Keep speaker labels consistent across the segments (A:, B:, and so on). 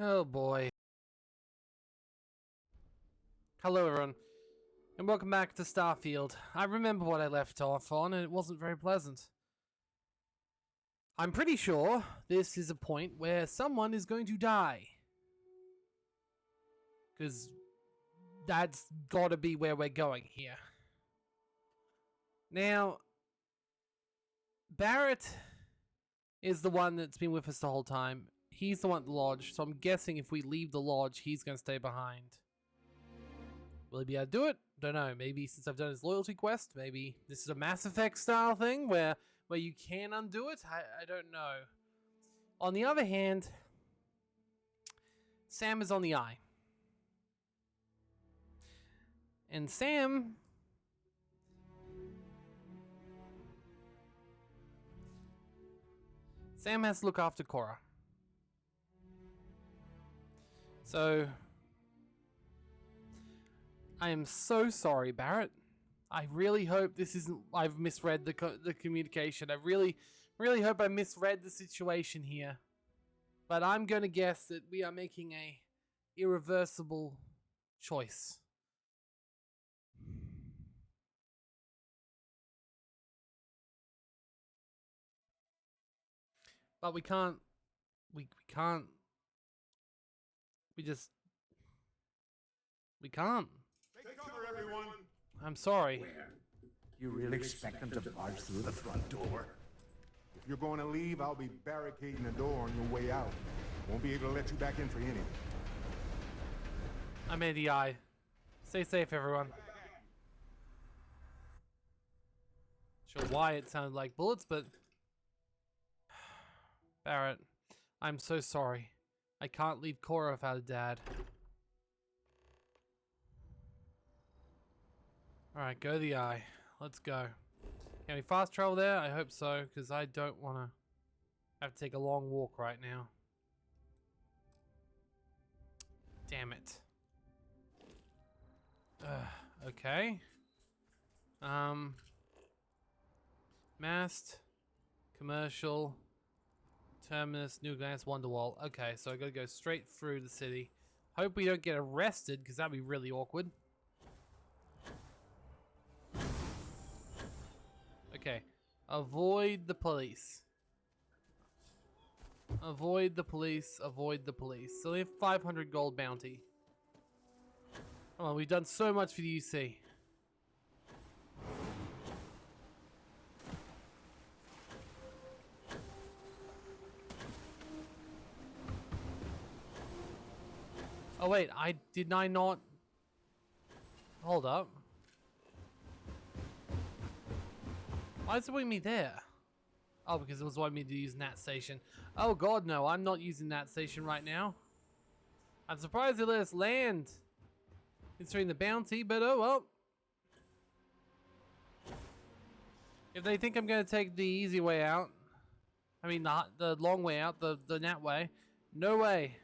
A: Oh boy. Hello everyone, and welcome back to Starfield. I remember what I left off on, and it wasn't very pleasant. I'm pretty sure this is a point where someone is going to die. Because that's gotta be where we're going here. Now, Barrett is the one that's been with us the whole time. He's the one at the lodge, so I'm guessing if we leave the lodge, he's going to stay behind. Will he be able to do it? Don't know. Maybe since I've done his loyalty quest, maybe this is a Mass Effect style thing where you can undo it. I don't know. On the other hand, Sam is on the eye. And Sam has to look after Cora. So I am so sorry, Barrett. I really hope this isn't... I've misread the communication. I really hope I misread the situation here. But I'm going to guess that we are making a irreversible choice. But we can't... We can't... We can't.
B: Take cover, everyone.
A: I'm sorry.
C: Where? You really expect them to barge through the front door?
B: If you're going to leave, I'll be barricading the door on your way out. Won't be able to let you back in for anything.
A: I'm in the eye. Stay safe, everyone. Sure why it sounded like bullets, but... Barrett, I'm so sorry. I can't leave Cora without a dad. Alright, go to the eye. Let's go. Can we fast travel there? I hope so, because I don't want to have to take a long walk right now. Damn it. Okay. Mast. Commercial. Terminus. New Glance. Wonderwall. Okay, so I gotta go straight through the city. Hope we don't get arrested, because that'd be really awkward. Okay. Avoid the police. Avoid the police. Avoid the police. So we have 500 gold bounty. Oh, we've done so much for the UC. Oh wait, did I not... Hold up. Why is it wanting me there? Oh, because it was wanting me to use Nat Station. Oh god, no, I'm not using Nat Station right now. I'm surprised they let us land, considering the bounty, but oh well. If they think I'm going to take the easy way out, I mean the long way out, the Nat way, no way.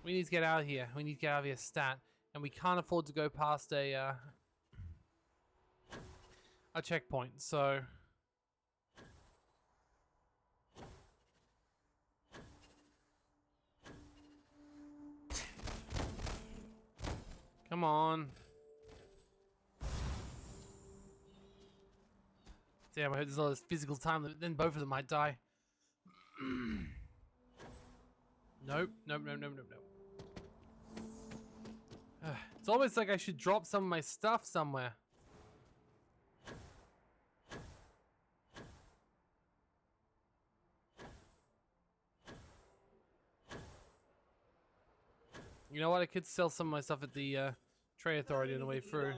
A: We need to get out of here. We need to get out of here stat, and we can't afford to go past a checkpoint, so... Come on. Damn, I hope there's all this physical time, then both of them might die. Nope. It's almost like I should drop some of my stuff somewhere. You know what? I could sell some of my stuff at the Trade Authority on the way through.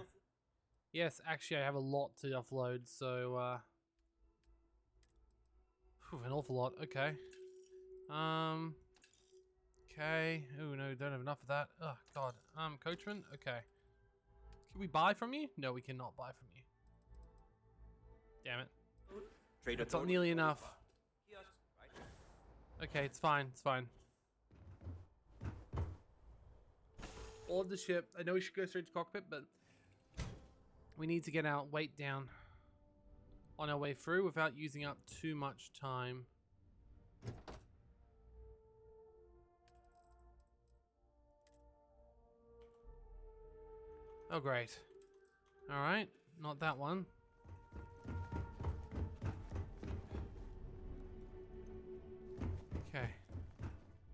A: Yes, actually I have a lot to offload, so an awful lot. Okay. Okay. Oh no, don't have enough of that. Oh god. Coachman? Okay. Can we buy from you? No, we cannot buy from you. Damn it. It's not nearly enough. Okay, it's fine. It's fine. All of the ship. I know we should go straight to cockpit, but we need to get our weight down on our way through without using up too much time. Oh, great. Alright, not that one. Okay.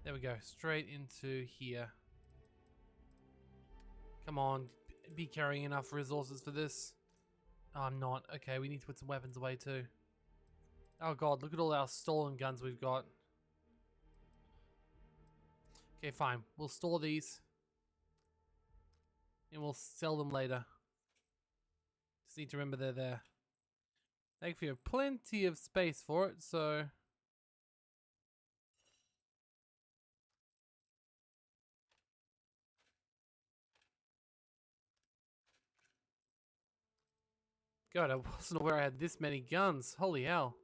A: There we go. Straight into here. Come on. Be carrying enough resources for this. Oh, I'm not. Okay, we need to put some weapons away too. Oh god, look at all our stolen guns we've got. Okay, fine. We'll store these. And we'll sell them later. Just need to remember they're there. Thankfully, we have plenty of space for it, so... God, I wasn't aware I had this many guns. Holy hell.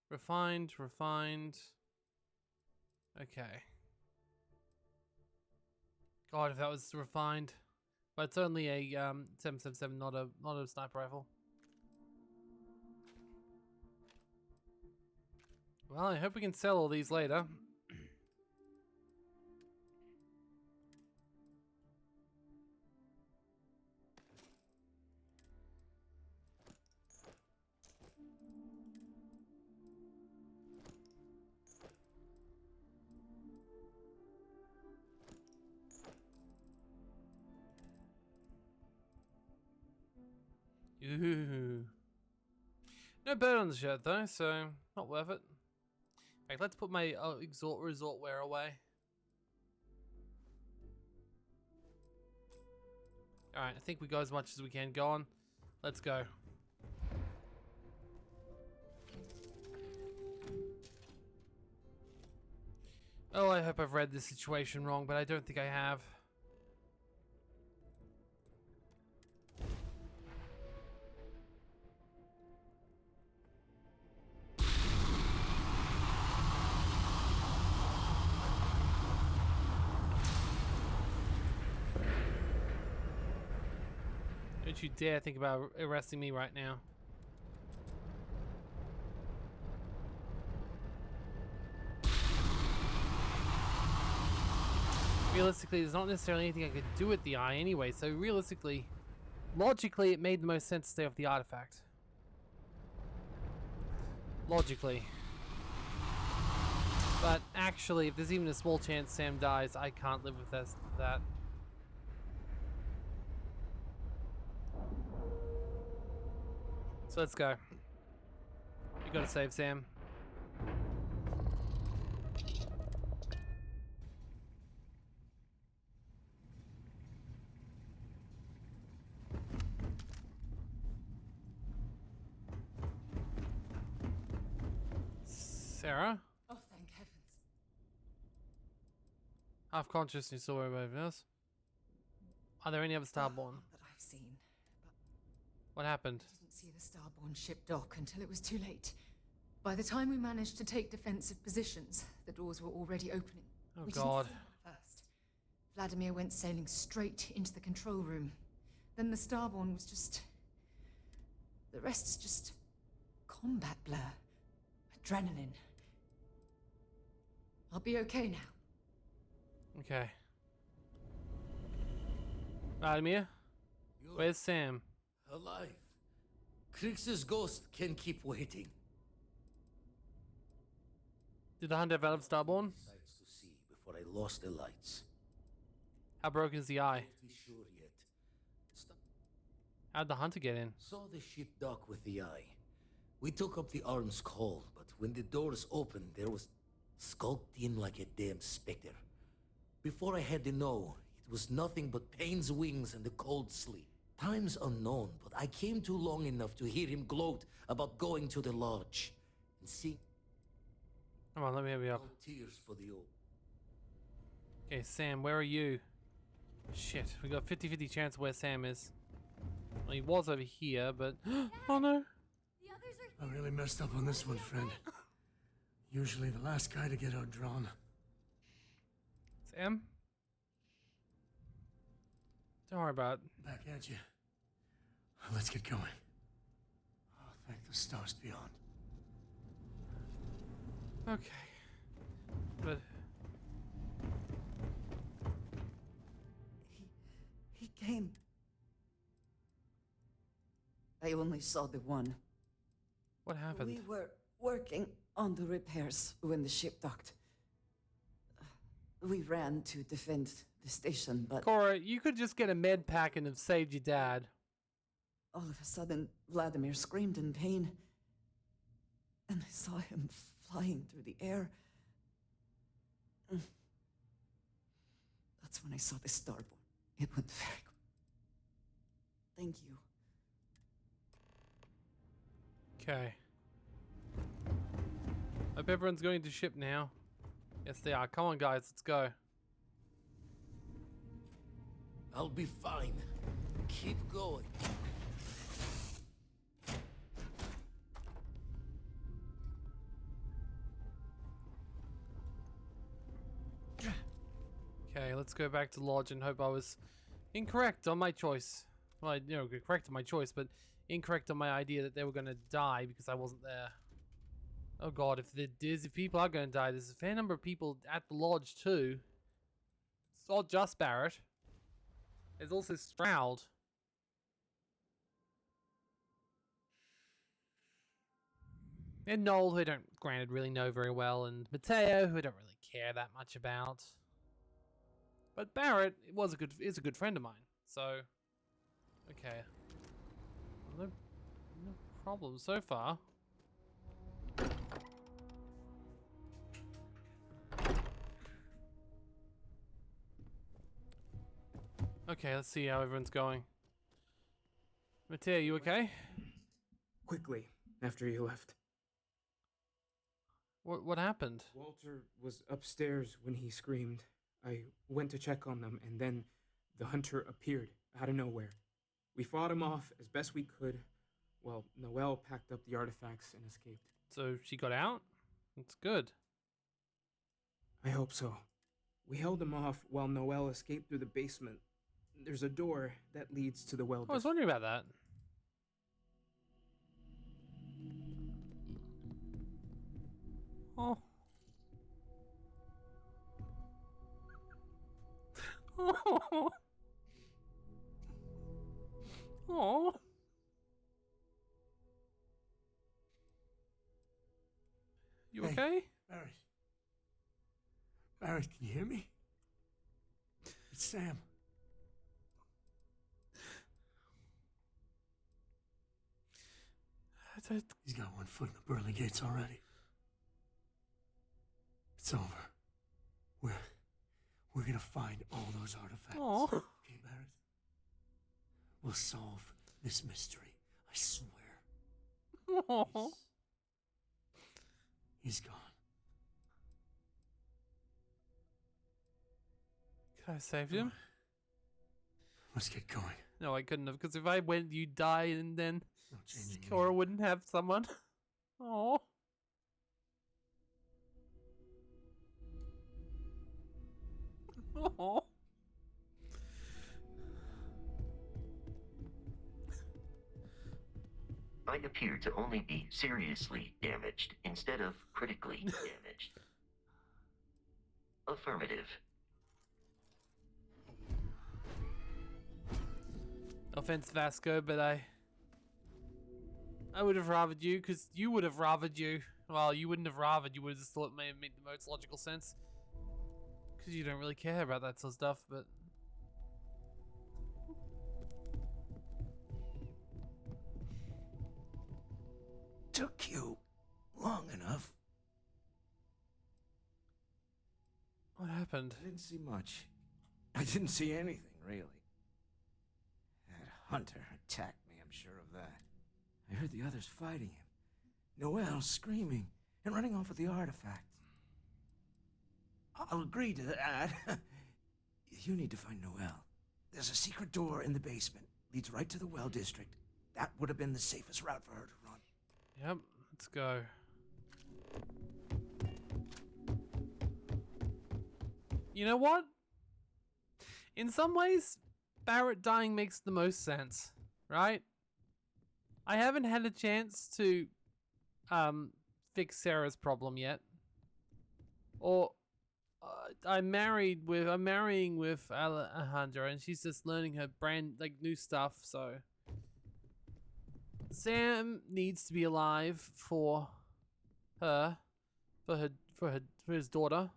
A: Refined, refined. Okay. God, if that was refined. But it's only a 777, not a sniper rifle. Well, I hope we can sell all these later. Ooh. No bird on the shirt though, so not worth it. In fact, let's put my resort wear away. Alright, I think we got as much as we can. Go on. Let's go. Oh, I hope I've read this situation wrong, but I don't think I have. Don't you dare think about arresting me right now. Realistically, there's not necessarily anything I could do with the eye anyway, so realistically, logically, it made the most sense to stay off the artifact. Logically. But actually, if there's even a small chance Sam dies, I can't live with that. So let's go. We gotta save Sam. Sarah?
D: Oh, thank heavens.
A: Half conscious, you still worry about everything else? Are there any other Starborn?
D: Not that I've seen.
A: What happened?
D: I didn't see the Starborn ship dock until it was too late. By the time we managed to take defensive positions, the doors were already opening.
A: Oh
D: we
A: god.
D: Didn't see it at first. Vladimir went sailing straight into the control room. Then the Starborn was just... The rest's just... combat blur. Adrenaline. I'll be okay now.
A: Okay. Vladimir? Where's Sam?
E: Alive. Krix's ghost can keep waiting.
A: Did the hunt have out of Starborn?
E: Sights to see before I lost the lights.
A: How broken is the eye?
E: Not be sure yet.
A: How'd the hunter get in?
E: Saw the ship dock with the eye. We took up the arm's call, but when the doors opened, there was skulked in like a damn specter. Before I had to know, it was nothing but pain's wings and the cold sleep. Time's unknown, but I came too long enough to hear him gloat about going to the lodge and see
A: Come on, let me have you up.
E: no tears for the old.
A: Okay, Sam, where are you? Shit, we got 50-50 chance where Sam is. Well, he was over here, but... Oh no!
D: The others are
F: I really messed up on this one, friend. Usually the last guy to get outdrawn.
A: Sam? Don't worry about it.
F: Back at you. Let's get going. Oh, thank the stars beyond.
A: Okay. But...
G: He came I only saw the one.
A: What happened?
G: We were working on the repairs when the ship docked. We ran to defend the station, but
A: Cora, you could just get a med pack and have saved your dad.
G: all of a sudden, Vladimir screamed in pain. And I saw him flying through the air. That's when I saw the starboard. It went very quick. Thank you.
A: Okay. Hope everyone's going to ship now. Yes, they are. Come on, guys, let's go.
E: I'll be fine. Keep going.
A: Okay, let's go back to Lodge and hope I was incorrect on my choice. Well, you know, correct on my choice, but incorrect on my idea that they were going to die because I wasn't there. Oh god, if people are going to die, there's a fair number of people at the Lodge too. It's not just Barrett. There's also Stroud. And Noel, who I don't, granted, really know very well, and Mateo, who I don't really care that much about. But Barrett is a good friend of mine, so okay. No problem so far. Okay, let's see how everyone's going. Mateo, you okay?
H: Quickly, after you left.
A: What happened?
H: Walter was upstairs when he screamed. I went to check on them, and then the hunter appeared out of nowhere. We fought him off as best we could, while Noelle packed up the artifacts and escaped.
A: So she got out? That's good.
H: I hope so. We held him off while Noelle escaped through the basement. There's a door that leads to the well.
A: I was wondering about that. Oh. Oh. Oh. You
F: Hey.
A: okay?
F: Barrett. Barrett, can you hear me? It's Sam. He's got one foot in the pearly gates already. It's over. We're gonna find all those artifacts.
A: Aw.
F: Okay, Barrett? We'll solve this mystery. I swear.
A: Oh.
F: He's gone.
A: Could I have saved him?
F: Let's get going.
A: No, I couldn't have, because if I went, you'd die, and then
F: No changing.
A: Cora wouldn't have someone. Oh. Oh.
I: Might appear to only be seriously damaged instead of critically damaged. Affirmative.
A: Offense, Vasco, but I would have rathered you, because you would have rathered you. Well, you wouldn't have rathered, you would have just thought it may have made the most logical sense. Because you don't really care about that sort of stuff, but...
C: Took you long enough.
A: What happened?
C: I didn't see much. I didn't see anything, really. That hunter attacked me, I'm sure of that. I heard the others fighting him. Noelle screaming and running off with the artifact. I'll agree to that. You need to find Noelle. There's a secret door in the basement. Leads right to the well district. That would have been the safest route for her to run.
A: Yep, let's go. You know what? In some ways, Barrett dying makes the most sense, right? I haven't had a chance to fix Sarah's problem yet. Or I'm marrying with Alejandra, and she's just learning her new stuff, so Sam needs to be alive for her, for his daughter.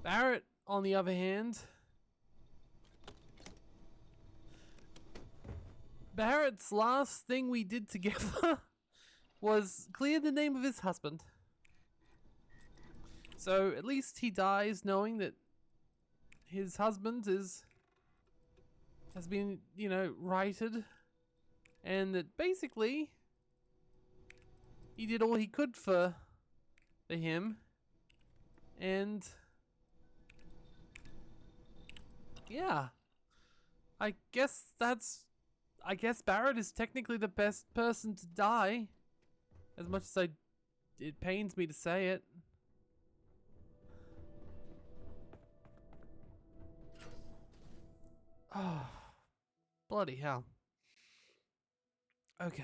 A: Barrett, on the other hand, Barrett's last thing we did together was clear the name of his husband. So at least he dies knowing that his husband has been, righted, and that basically he did all he could for him, and yeah, I guess Barrett is technically the best person to die, as much as it pains me to say it. Oh, bloody hell. Okay.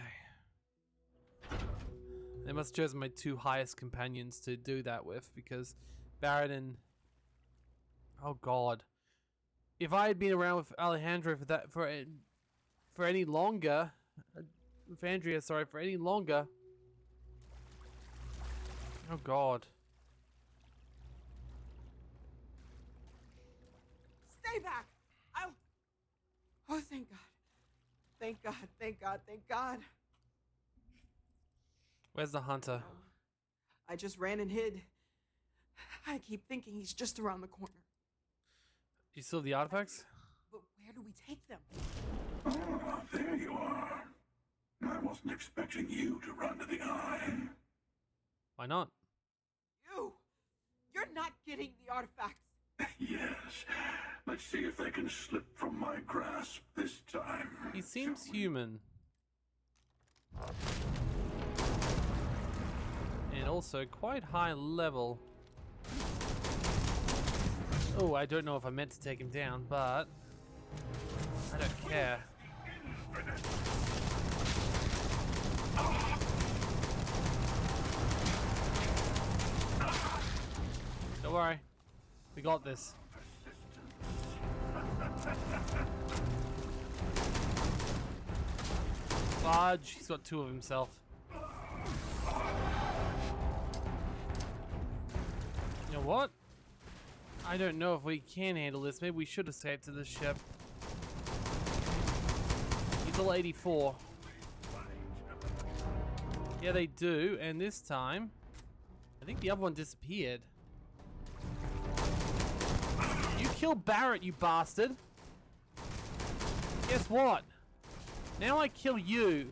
A: They must have chosen my two highest companions to do that with, because Barrett and... Oh god. If I had been around with Alejandro for any longer... With Andrea, sorry, for any longer... Oh god.
G: Stay back! Oh, thank God. Thank God, thank God, thank God.
A: Where's the hunter?
G: I just ran and hid. I keep thinking he's just around the corner.
A: You still have the artifacts?
G: But where do we take them?
J: Ah, there you are. I wasn't expecting you to run to the eye.
A: Why not?
G: You're not getting the artifacts.
J: Yes. Let's see if they can slip from my grasp this time.
A: He seems human. And also quite high level. Oh, I don't know if I meant to take him down, but I don't care. Don't worry. We got this. Fudge, he's got two of himself. You know what? I don't know if we can handle this. Maybe we should escape to this ship. He's all 84. Yeah, they do, and this time, I think the other one disappeared. You killed Barrett, you bastard! Guess what? Now I kill you.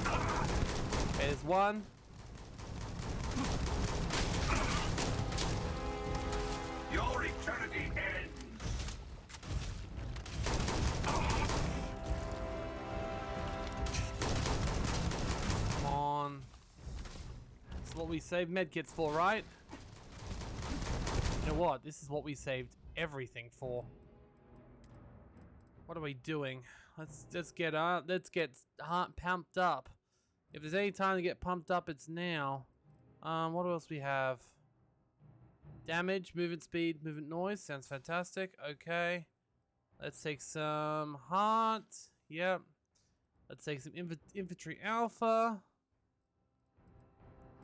A: Okay, there's one.
J: Your eternity ends.
A: Come on. This is what we saved medkits for, right? You know what? This is what we saved everything for. What are we doing? Let's get heart pumped up. If there's any time to get pumped up, it's now. What else we have? Damage, movement speed, movement noise. Sounds fantastic. Okay. Let's take some heart. Yep. Let's take some infantry alpha.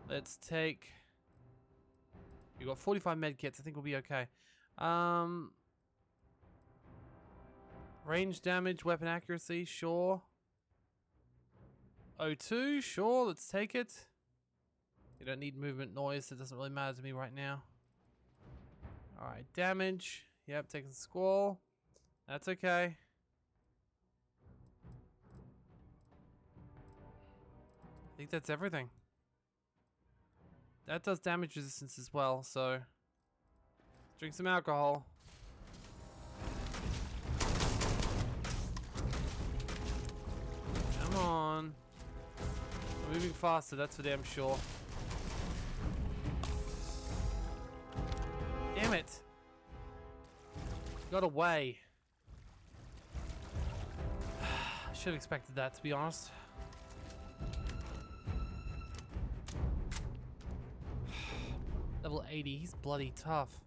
A: Let's take... We got 45 med kits. I think we'll be okay. Range damage, weapon accuracy, sure. O2, sure. Let's take it. You don't need movement noise. It doesn't really matter to me right now. All right, damage. Yep, taking squall. That's okay. I think that's everything. That does damage resistance as well, so drink some alcohol. Come on. We're moving faster, that's for damn sure. Damn it. Got away. I should have expected that, to be honest. Level 80, he's bloody tough.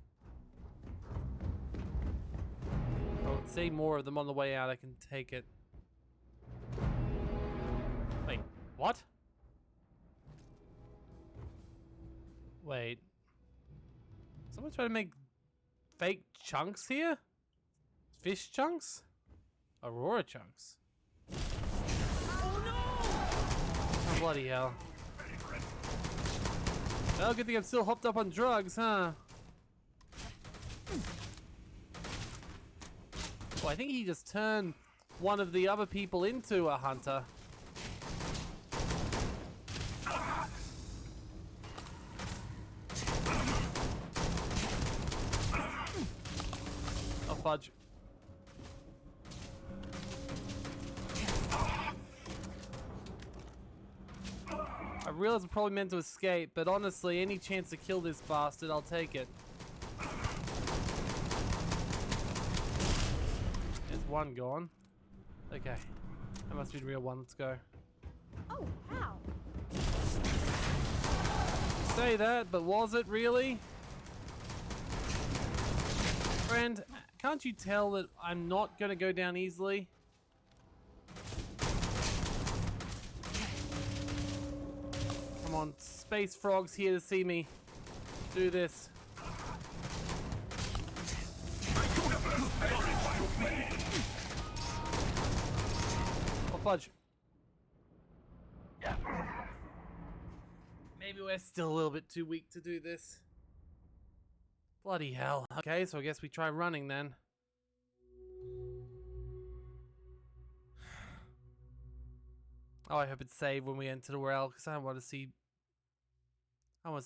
A: see more of them on the way out, I can take it. Wait, what? Wait. Someone trying to make fake chunks here? Fish chunks? Aurora chunks. Oh no! Oh, bloody hell. Well, good thing I'm still hopped up on drugs, huh? Oh, I think he just turned one of the other people into a hunter. Oh, fudge. I realize I'm probably meant to escape, but honestly, any chance to kill this bastard, I'll take it. There's one gone. Okay. That must be the real one. Let's go.
K: Oh, how?
A: Say that, but was it really? Friend, can't you tell that I'm not gonna go down easily? Come on, space frogs here to see me do this. Oh, fudge. Maybe we're still a little bit too weak to do this. Bloody hell. Okay, so I guess we try running then. Oh, I hope it's saved when we enter the world, because I want to see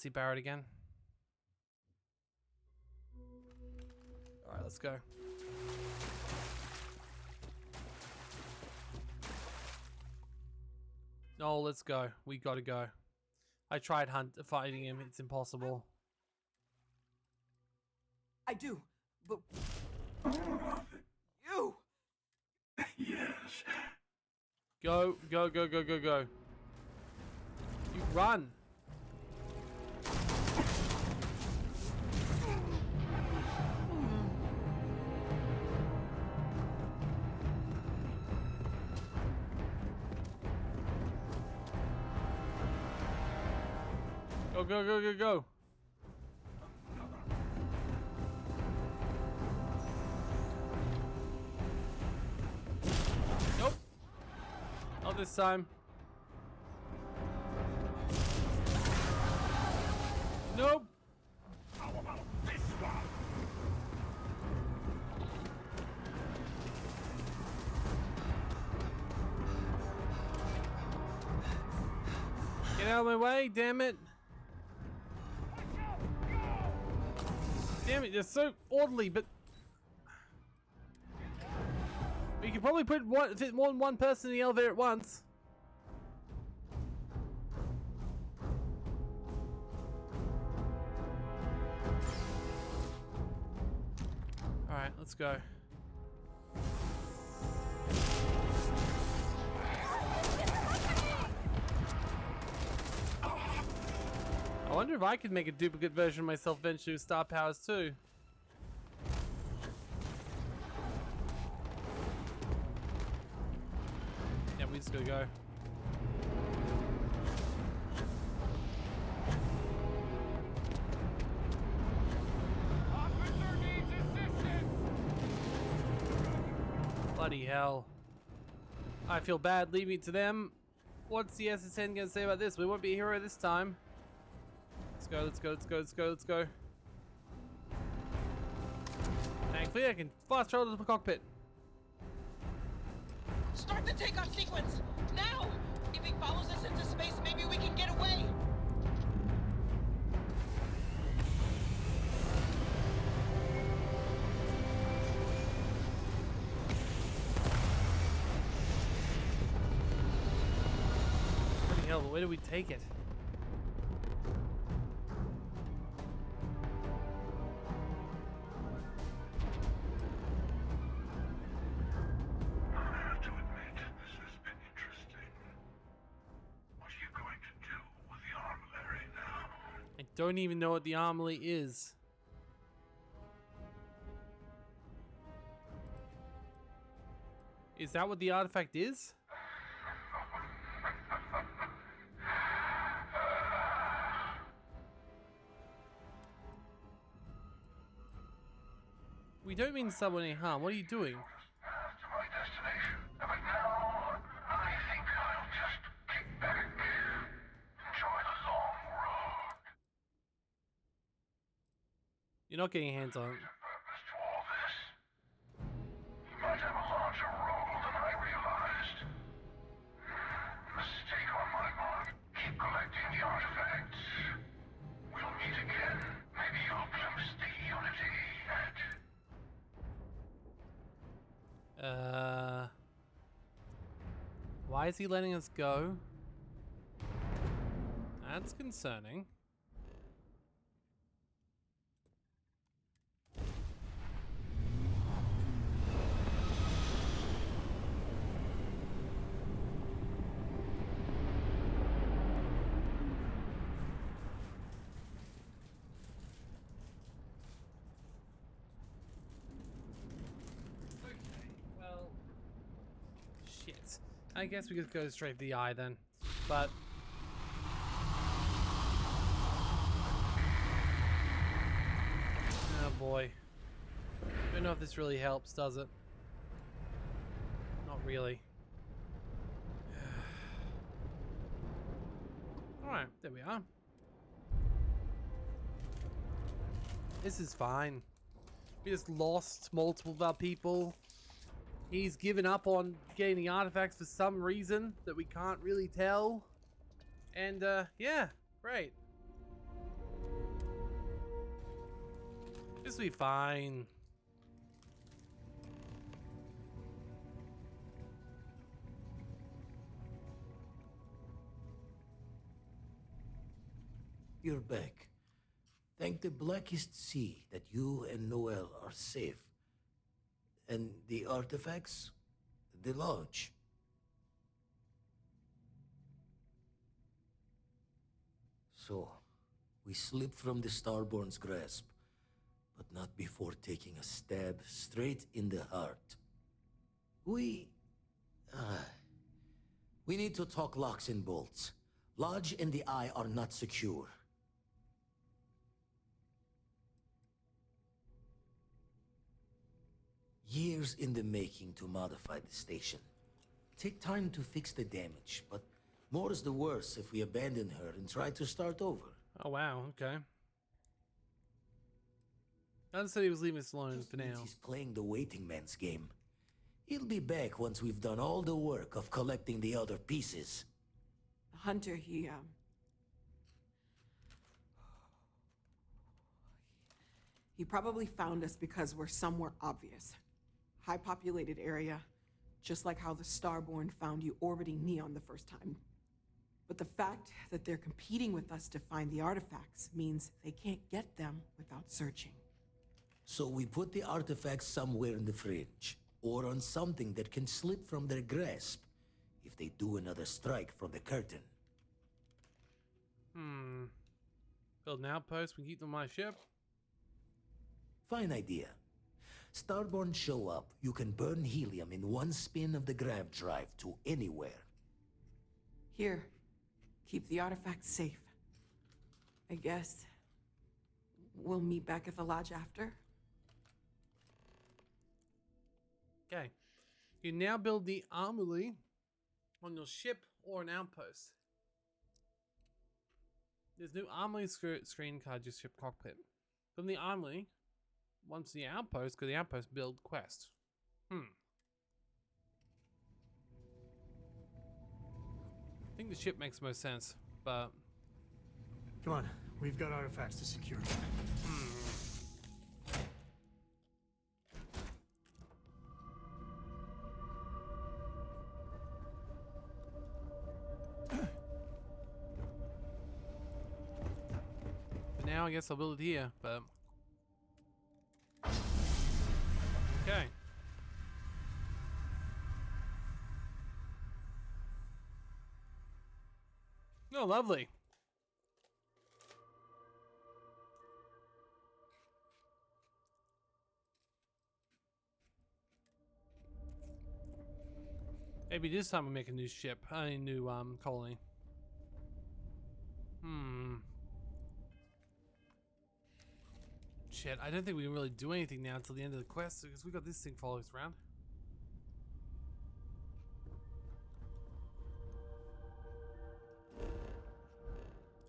A: Barrett again. Alright, let's go. No, let's go. We gotta go. I tried fighting him, it's impossible.
G: I do, but
J: Oh,
G: you!
J: yes.
A: Go, go, go, go, go, go. You run. Go, go, go, go, go. Nope. Not this time. Nope.
J: How about this one?
A: Get out of my way, damn it. Damn it, they're so orderly, but we could probably fit more than one person in the elevator at once. Alright, let's go. I wonder if I could make a duplicate version of myself eventually with star powers too. Yeah, we just gotta go.
L: Officer needs assistance!
A: Bloody hell. I feel bad leaving it to them. What's the SSN gonna say about this? We won't be a hero this time. Let's go, let's go, let's go, let's go, let's go. Thankfully, I can fast travel to the cockpit.
M: Start the takeoff sequence! Now! If he follows us into space, maybe we can get away!
A: Bloody hell, where do we take it?
J: I have to admit, this has been interesting. What are you going to do with the armillary now?
A: I don't even know what the armory is. Is that what the artifact is? We don't mean someone any harm. What are you doing?
J: To my destination, but now I think I'll just kick back, enjoy the long road.
A: You're not getting your hands on it.
J: Purpose to all this. He might have a larger role than I realized. Mistake on my part. Keep collecting the artifacts. We'll meet again. Maybe you'll glimpse the unity that...
A: Why is he letting us go? That's concerning. Well, shit. I guess we could go straight for the eye then. But oh boy. Don't know if this really helps, does it? Not really. Alright, there we are. This is fine. We just lost multiple of our people. He's given up on getting the artifacts for some reason that we can't really tell. And, yeah, great. This will be fine.
E: You're back. Thank the blackest sea that you and Noel are safe. And the artifacts? The lodge. So, we slipped from the Starborn's grasp, but not before taking a stab straight in the heart. We need to talk locks and bolts. Lodge and the Eye are not secure. Years in the making to modify the station. Take time to fix the damage, but more is the worse if we abandon her and try to start over.
A: Oh wow, okay. I said he was leaving us alone
E: Just
A: for
E: means
A: now.
E: he's playing the waiting man's game. He'll be back once we've done all the work of collecting the other pieces.
G: The hunter, he probably found us because we're somewhere obvious. High populated area, just like how the Starborn found you orbiting Neon the first time. But the fact that they're competing with us to find the artifacts means they can't get them without searching.
E: So we put the artifacts somewhere in the fridge, or on something that can slip from their grasp if they do another strike from the curtain.
A: Build an outpost, we keep them on my ship.
E: Fine idea. Starborn show up, you can burn helium in one spin of the grav drive to anywhere.
G: Here, keep the artifacts safe. I guess we'll meet back at the lodge after.
A: Okay. You now build the armory on your ship or an outpost. There's no armory screen card, just ship cockpit. From the armory, once the outpost, go to the outpost build quest. I think the ship makes most sense, but
F: Come on, we've got artifacts to secure.
A: for now I guess I'll build it here, but okay. Oh, lovely. Maybe this time we make a new ship, a new colony. Shit, I don't think we can really do anything now until the end of the quest because we got this thing following us around.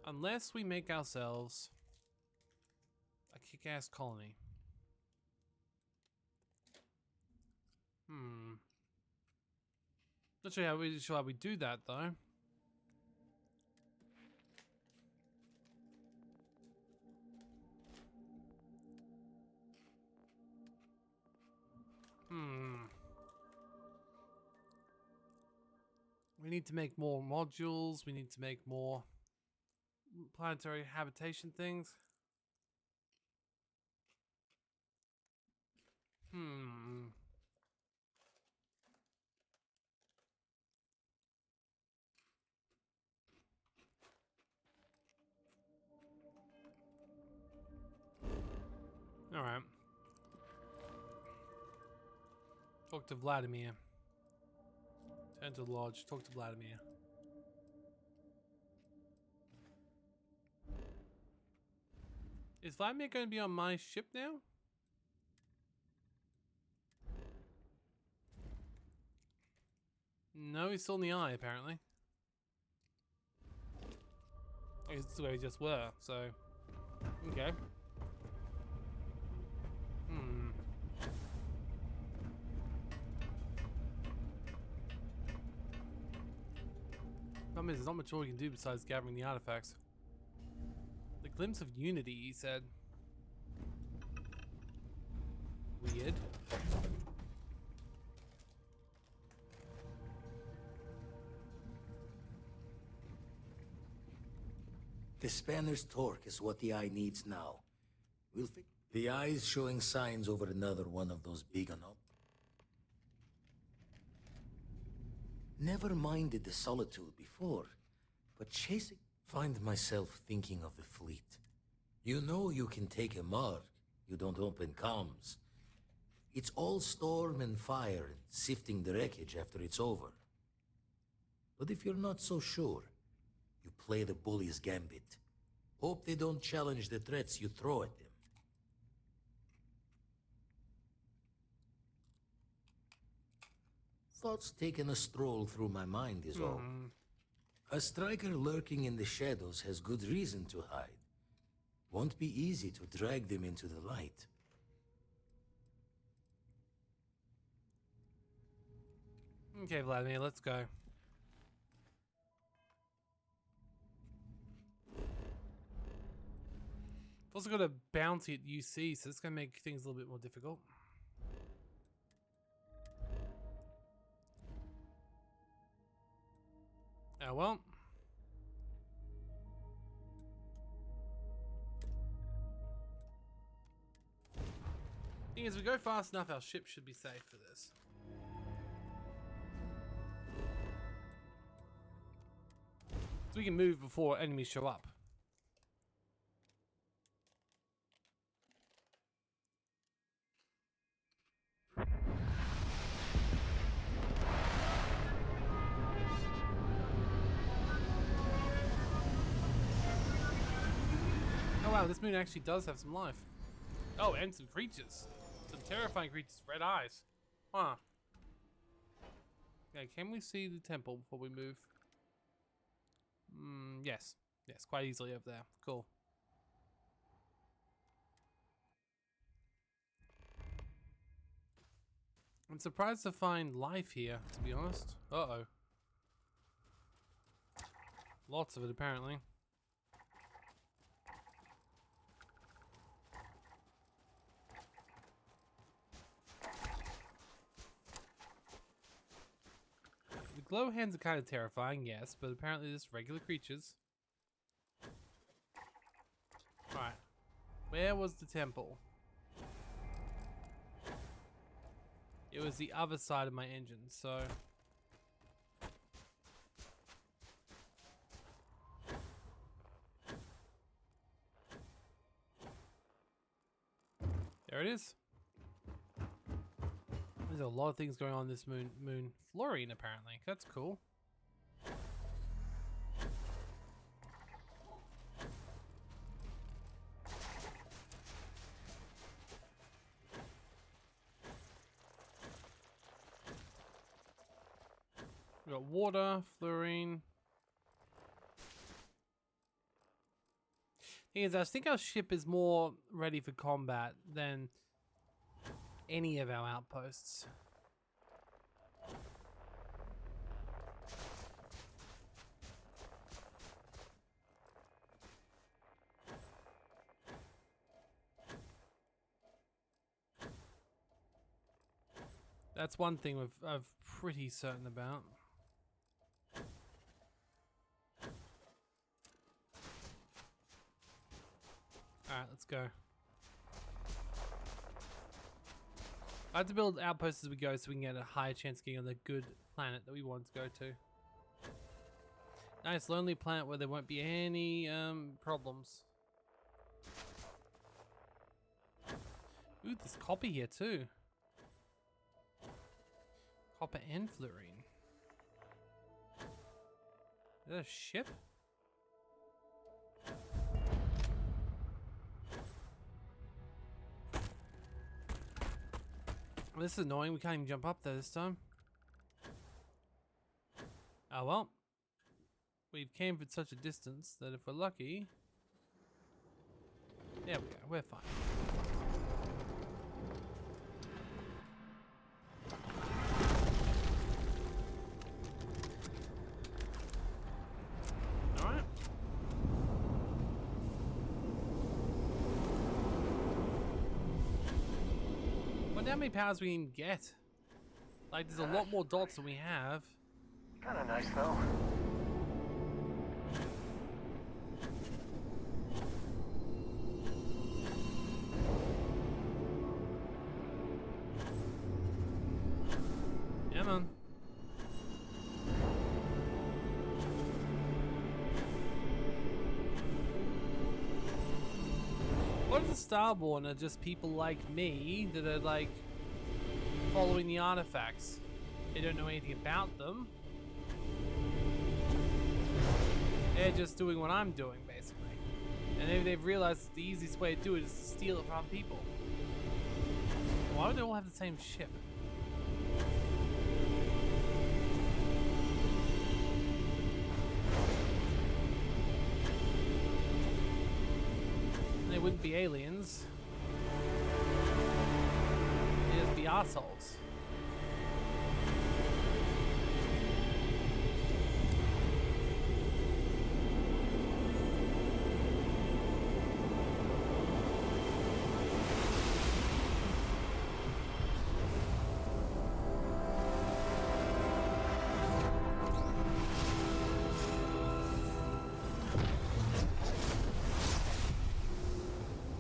A: Unless we make ourselves a kick-ass colony. Not sure how we do that though. We need to make more modules. We need to make more planetary habitation things. All right. Talk to Vladimir. Turn to the lodge. Talk to Vladimir. Is Vladimir going to be on my ship now? No, he's still in the eye, apparently. I guess it's where we just were, so... Okay. Problem is, there's not much more we can do besides gathering the artifacts. The glimpse of unity, he said. Weird.
E: The spanner's torque is what the eye needs now. We'll fix. The eye's showing signs over another one of those big enough. Never minded the solitude before, but chasing... Find myself thinking of the fleet. You know you can take a mark, you don't open comms. It's all storm and fire and sifting the wreckage after it's over. But if you're not so sure, you play the bully's gambit. Hope they don't challenge the threats you throw at them. Thoughts taking a stroll through my mind is all. A striker lurking in the shadows has good reason to hide. Won't be easy to drag them into the light.
A: Okay, Vladimir, let's go. I've also got a bounty at UC, so it's going to make things a little bit more difficult. Oh well. Thing is, we go fast enough, our ship should be safe for this. So we can move before enemies show up. Oh wow, this moon actually does have some life. Oh, and some creatures. Some terrifying creatures, red eyes. Huh. Okay, can we see the temple before we move? Yes. Yes, quite easily over there. Cool. I'm surprised to find life here, to be honest. Uh-oh. Lots of it, apparently. The glow hands are kind of terrifying, yes, but apparently they're just regular creatures. Alright. Where was the temple? It was the other side of my engine, so... There it is. There's a lot of things going on in this moon. Fluorine, apparently. That's cool. We got water, fluorine. Thing is, I think our ship is more ready for combat than any of our outposts. That's one thing I'm pretty certain about. Alright, let's go. I have to build outposts as we go so we can get a higher chance of getting on the good planet that we want to go to. Nice lonely planet where there won't be any problems. Ooh, there's copper here too. Copper and fluorine. Is that a ship? This is annoying, we can't even jump up there this time. Oh well. We've came from such a distance that if we're lucky... There we go, we're fine. Alright. Wonder how many powers we can get. Like, there's a lot more dots than we have.
F: Kinda nice though.
A: Yeah, man. What if the Starborn are just people like me that are like following the artifacts? They don't know anything about them. They're just doing what I'm doing, basically. And maybe they've realized the easiest way to do it is to steal it from other people. Why would they all have the same ship? They wouldn't be aliens. They'd just be assholes.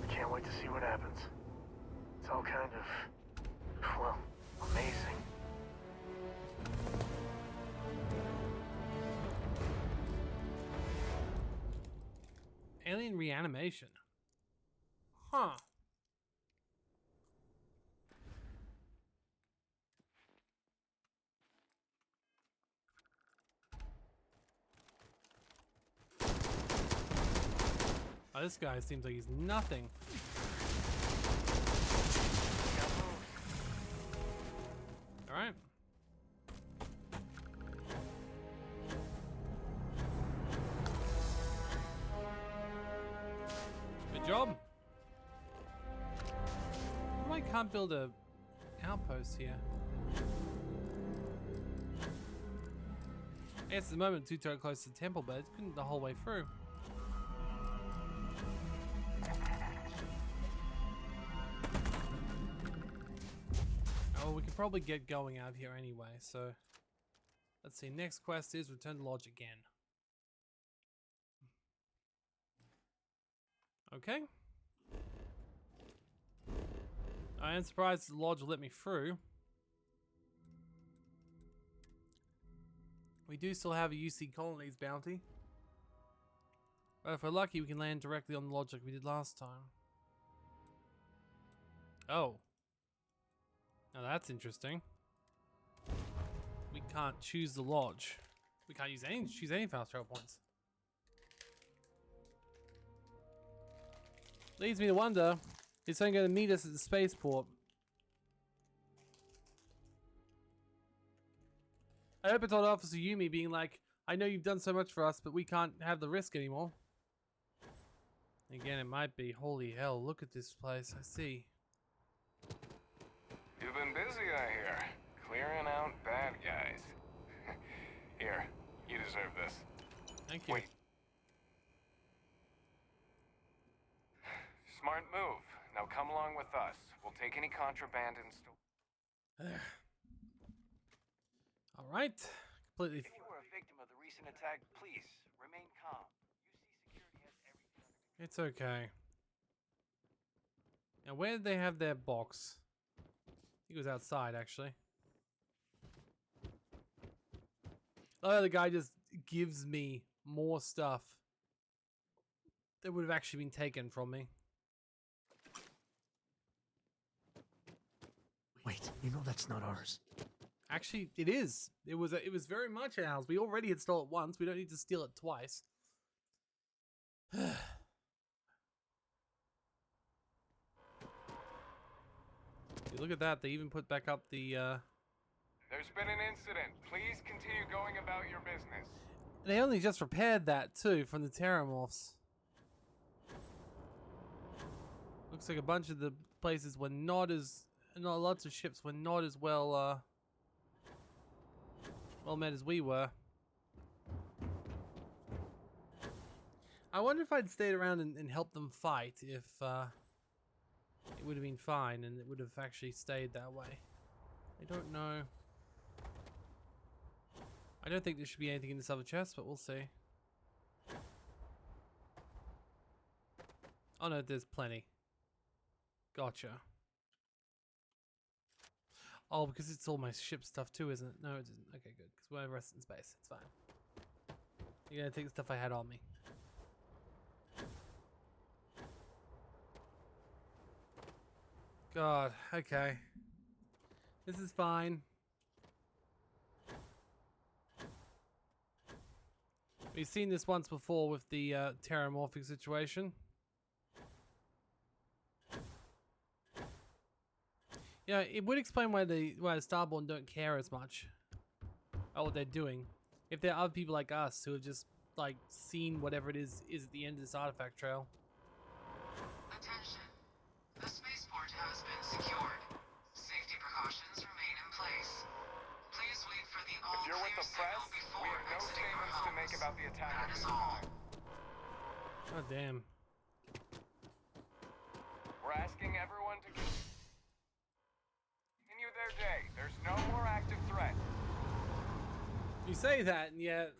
F: I can't wait to see what happens. It's all kind of, well, amazing.
A: Alien reanimation. Huh. Oh, this guy seems like he's nothing. Alright. Good job. Why can't build a outpost here? I guess at the moment too close to the temple, but it couldn't the whole way through. Oh, we could probably get going out of here anyway, so let's see. Next quest is return to lodge again. Okay. I am surprised the lodge will let me through. We do still have a UC Colonies bounty. But if we're lucky, we can land directly on the lodge like we did last time. Oh. Now that's interesting. We can't choose the lodge. We can't choose any fast travel points. Leads me to wonder, is someone going to meet us at the spaceport? I hope it's not Officer Yumi being like, I know you've done so much for us, but we can't have the risk anymore. Again, it might be. Holy hell, look at this place. I see.
L: You've been busy, I hear. Clearing out bad guys. Here, you deserve this.
A: Thank you.
L: Wait. Smart move. Now come along with us. We'll take any contraband and
A: All right. Completely.
N: If you were a victim of the recent attack, please remain calm. UC security has everything under control.
A: It's okay. Now, where did they have their box? I think it was outside, actually. Oh, the guy just gives me more stuff that would have actually been taken from me.
E: Wait, you know that's not ours.
A: Actually, it is. It was very much ours. We already had stole it once. We don't need to steal it twice. Look at that. They even put back up the
L: There's been an incident. Please continue going about your business.
A: They only just repaired that too from the Terramorphs. Looks like a bunch of the places were not lots of ships were not as well met as we were. I wonder if I'd stayed around and helped them fight, if it would have been fine and it would have actually stayed that way. I don't know. I don't think there should be anything in this other chest, but we'll see. Oh no, there's plenty. Gotcha. Oh, because it's all my ship stuff too, isn't it? No, it isn't. Okay, good. Because we're resting in space. It's fine. You're gonna take the stuff I had on me. God, okay. This is fine. We've seen this once before with the terramorphic situation. Yeah, it would explain why the Starborn don't care as much about what they're doing. If there are other people like us who have just like seen whatever it is at the end of this artifact trail.
O: Attention. The spaceport has been secured. Safety precautions remain in place. Please wait for the all
L: If you're with
O: clear
L: the press,
O: signal
L: we
O: before
L: have no
O: exiting your
L: statements to make
O: homes.
L: about the attack
O: That
L: at
O: is
L: this
O: all.
L: time.
A: God damn.
L: We're asking everyone to continue their day. There's no more active threat.
A: You say that, and yet,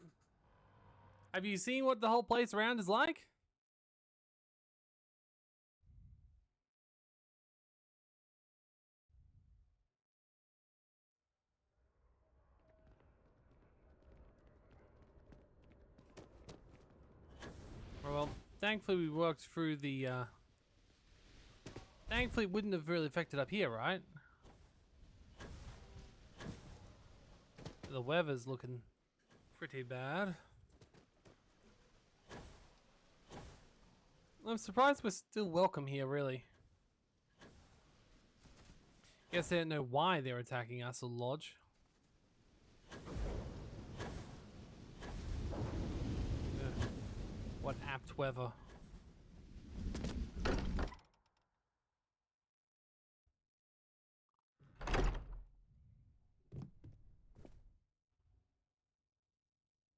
A: have you seen what the whole place around is like? Well, thankfully we worked through the, thankfully it wouldn't have really affected up here, right? The weather's looking pretty bad. I'm surprised we're still welcome here, really. Guess they don't know why they're attacking us, the lodge. Ugh. What apt weather.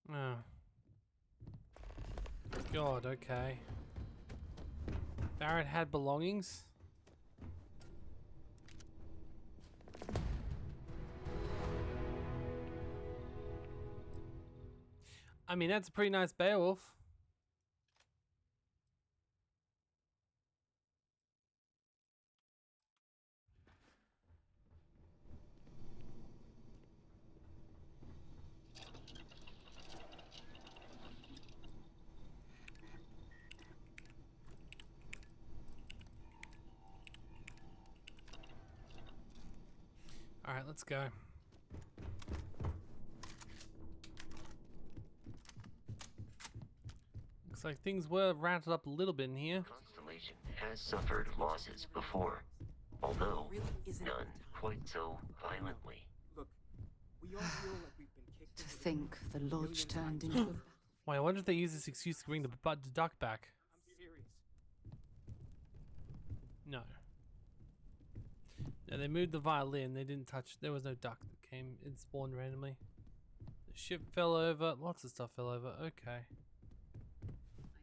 A: Oh. God, okay. Barrett had belongings? I mean, that's a pretty nice Beowulf. let's go. Looks like things were ratcheted up a little bit in here.
I: Constellation has suffered losses before, although none quite so violently.
H: Look, we all feel like we've been kicked
D: To
H: into the
D: think the lodge turned into a battlefield.
A: Why, I wonder if they use this excuse to bring the duck back.
H: I'm serious.
A: No. No, they moved the violin. They didn't touch. There was no duck that came. It spawned randomly. The ship fell over. Lots of stuff fell over. Okay.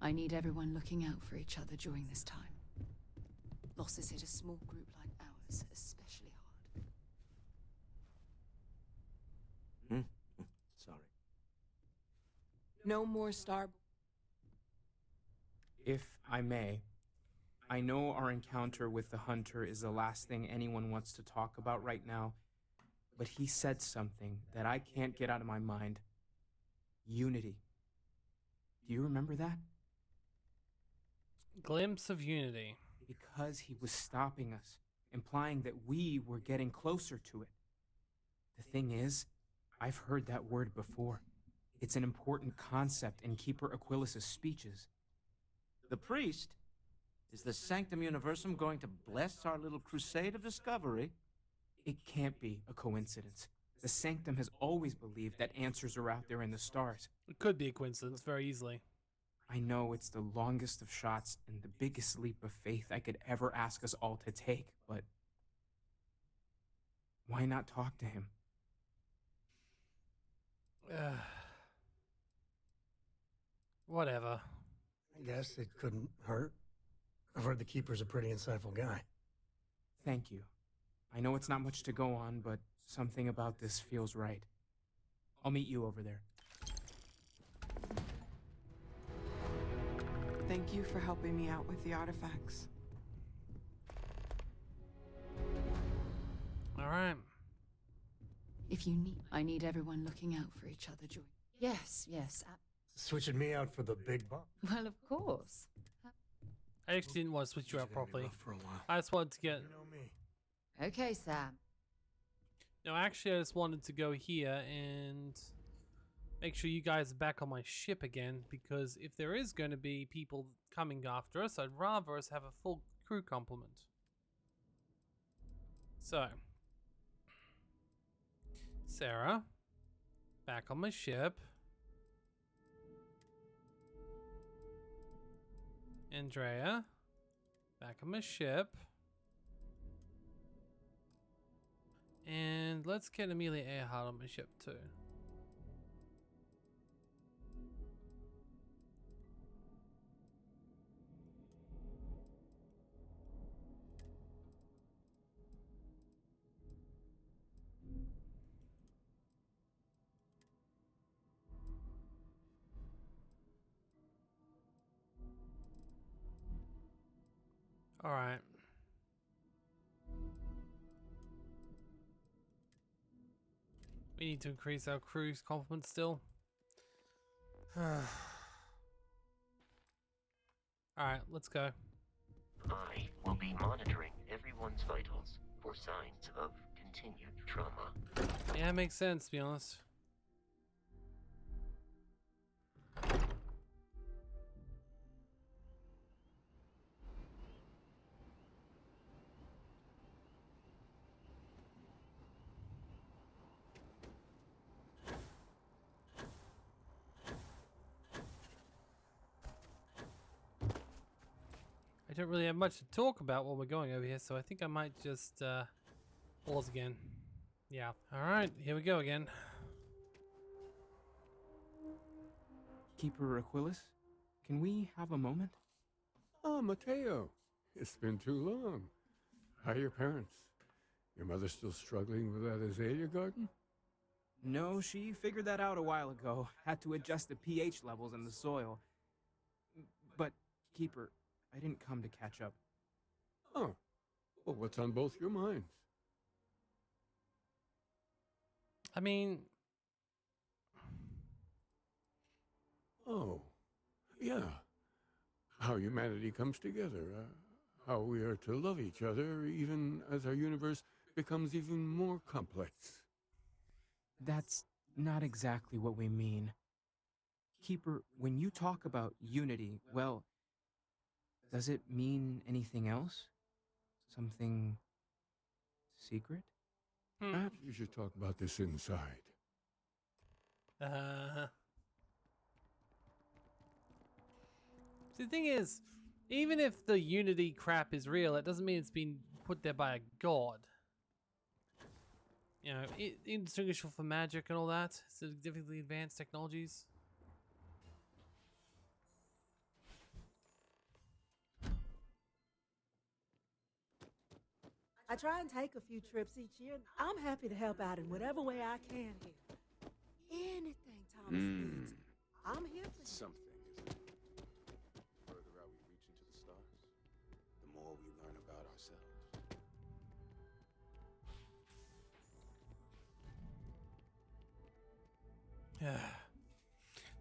D: I need everyone looking out for each other during this time. Losses hit a small group like ours especially hard.
C: Sorry.
G: No more Star.
H: If I may, I know our encounter with the hunter is the last thing anyone wants to talk about right now, but he said something that I can't get out of my mind. Unity. Do you remember that?
A: Glimpse of unity.
H: Because he was stopping us, implying that we were getting closer to it. The thing is, I've heard that word before. It's an important concept in Keeper Aquilas's speeches.
C: The priest? Is the Sanctum Universum going to bless our little crusade of discovery?
H: It can't be a coincidence. The Sanctum has always believed that answers are out there in the stars.
A: It could be a coincidence very easily.
H: I know it's the longest of shots and the biggest leap of faith I could ever ask us all to take, but why not talk to him?
A: Whatever.
F: I guess it couldn't hurt. I've heard the Keeper's a pretty insightful guy.
H: Thank you. I know it's not much to go on, but something about this feels right. I'll meet you over there.
G: Thank you for helping me out with the artifacts.
A: All right.
D: If you need, I need everyone looking out for each other during. Yes, yes.
F: Switching me out for the big buck.
D: Well, of course.
A: I actually didn't want to switch you out
F: It's gonna be
A: properly.
F: rough for a while.
A: I just wanted to get.
F: You know me.
D: Okay, Sam.
A: No, actually, I just wanted to go here and make sure you guys are back on my ship again, because if there is going to be people coming after us, I'd rather us have a full crew complement. So, Sarah, back on my ship. Andrea, back on my ship. And let's get Amelia Earhart on my ship too. All right. We need to increase our crew's complement still. Alright, let's go.
I: I will be monitoring everyone's vitals for signs of continued trauma.
A: Yeah, it makes sense, to be honest. I don't really have much to talk about while we're going over here, so I think I might just pause again. Yeah. Alright, here we go again.
H: Keeper Aquilas, can we have a moment?
P: Oh, Mateo. It's been too long. How are your parents? Your mother still struggling with that azalea garden?
H: No, she figured that out a while ago. Had to adjust the pH levels in the soil. But, Keeper, I didn't come to catch up.
P: Oh. Well, what's on both your minds?
A: I mean...
P: Oh. Yeah. How humanity comes together. How we are to love each other even as our universe becomes even more complex.
H: That's not exactly what we mean. Keeper, when you talk about unity, well, does it mean anything else? Something secret?
P: Perhaps you should talk about this inside.
A: The thing is, even if the Unity crap is real, it doesn't mean it's been put there by a god. You know, indistinguishable from magic and all that. Significantly advanced technologies.
Q: I try and take a few trips each year, and I'm happy to help out in whatever way I can here. Anything Thomas needs, I'm here for you.
R: Something, isn't it? The further out we reach into the stars, the more we learn about ourselves.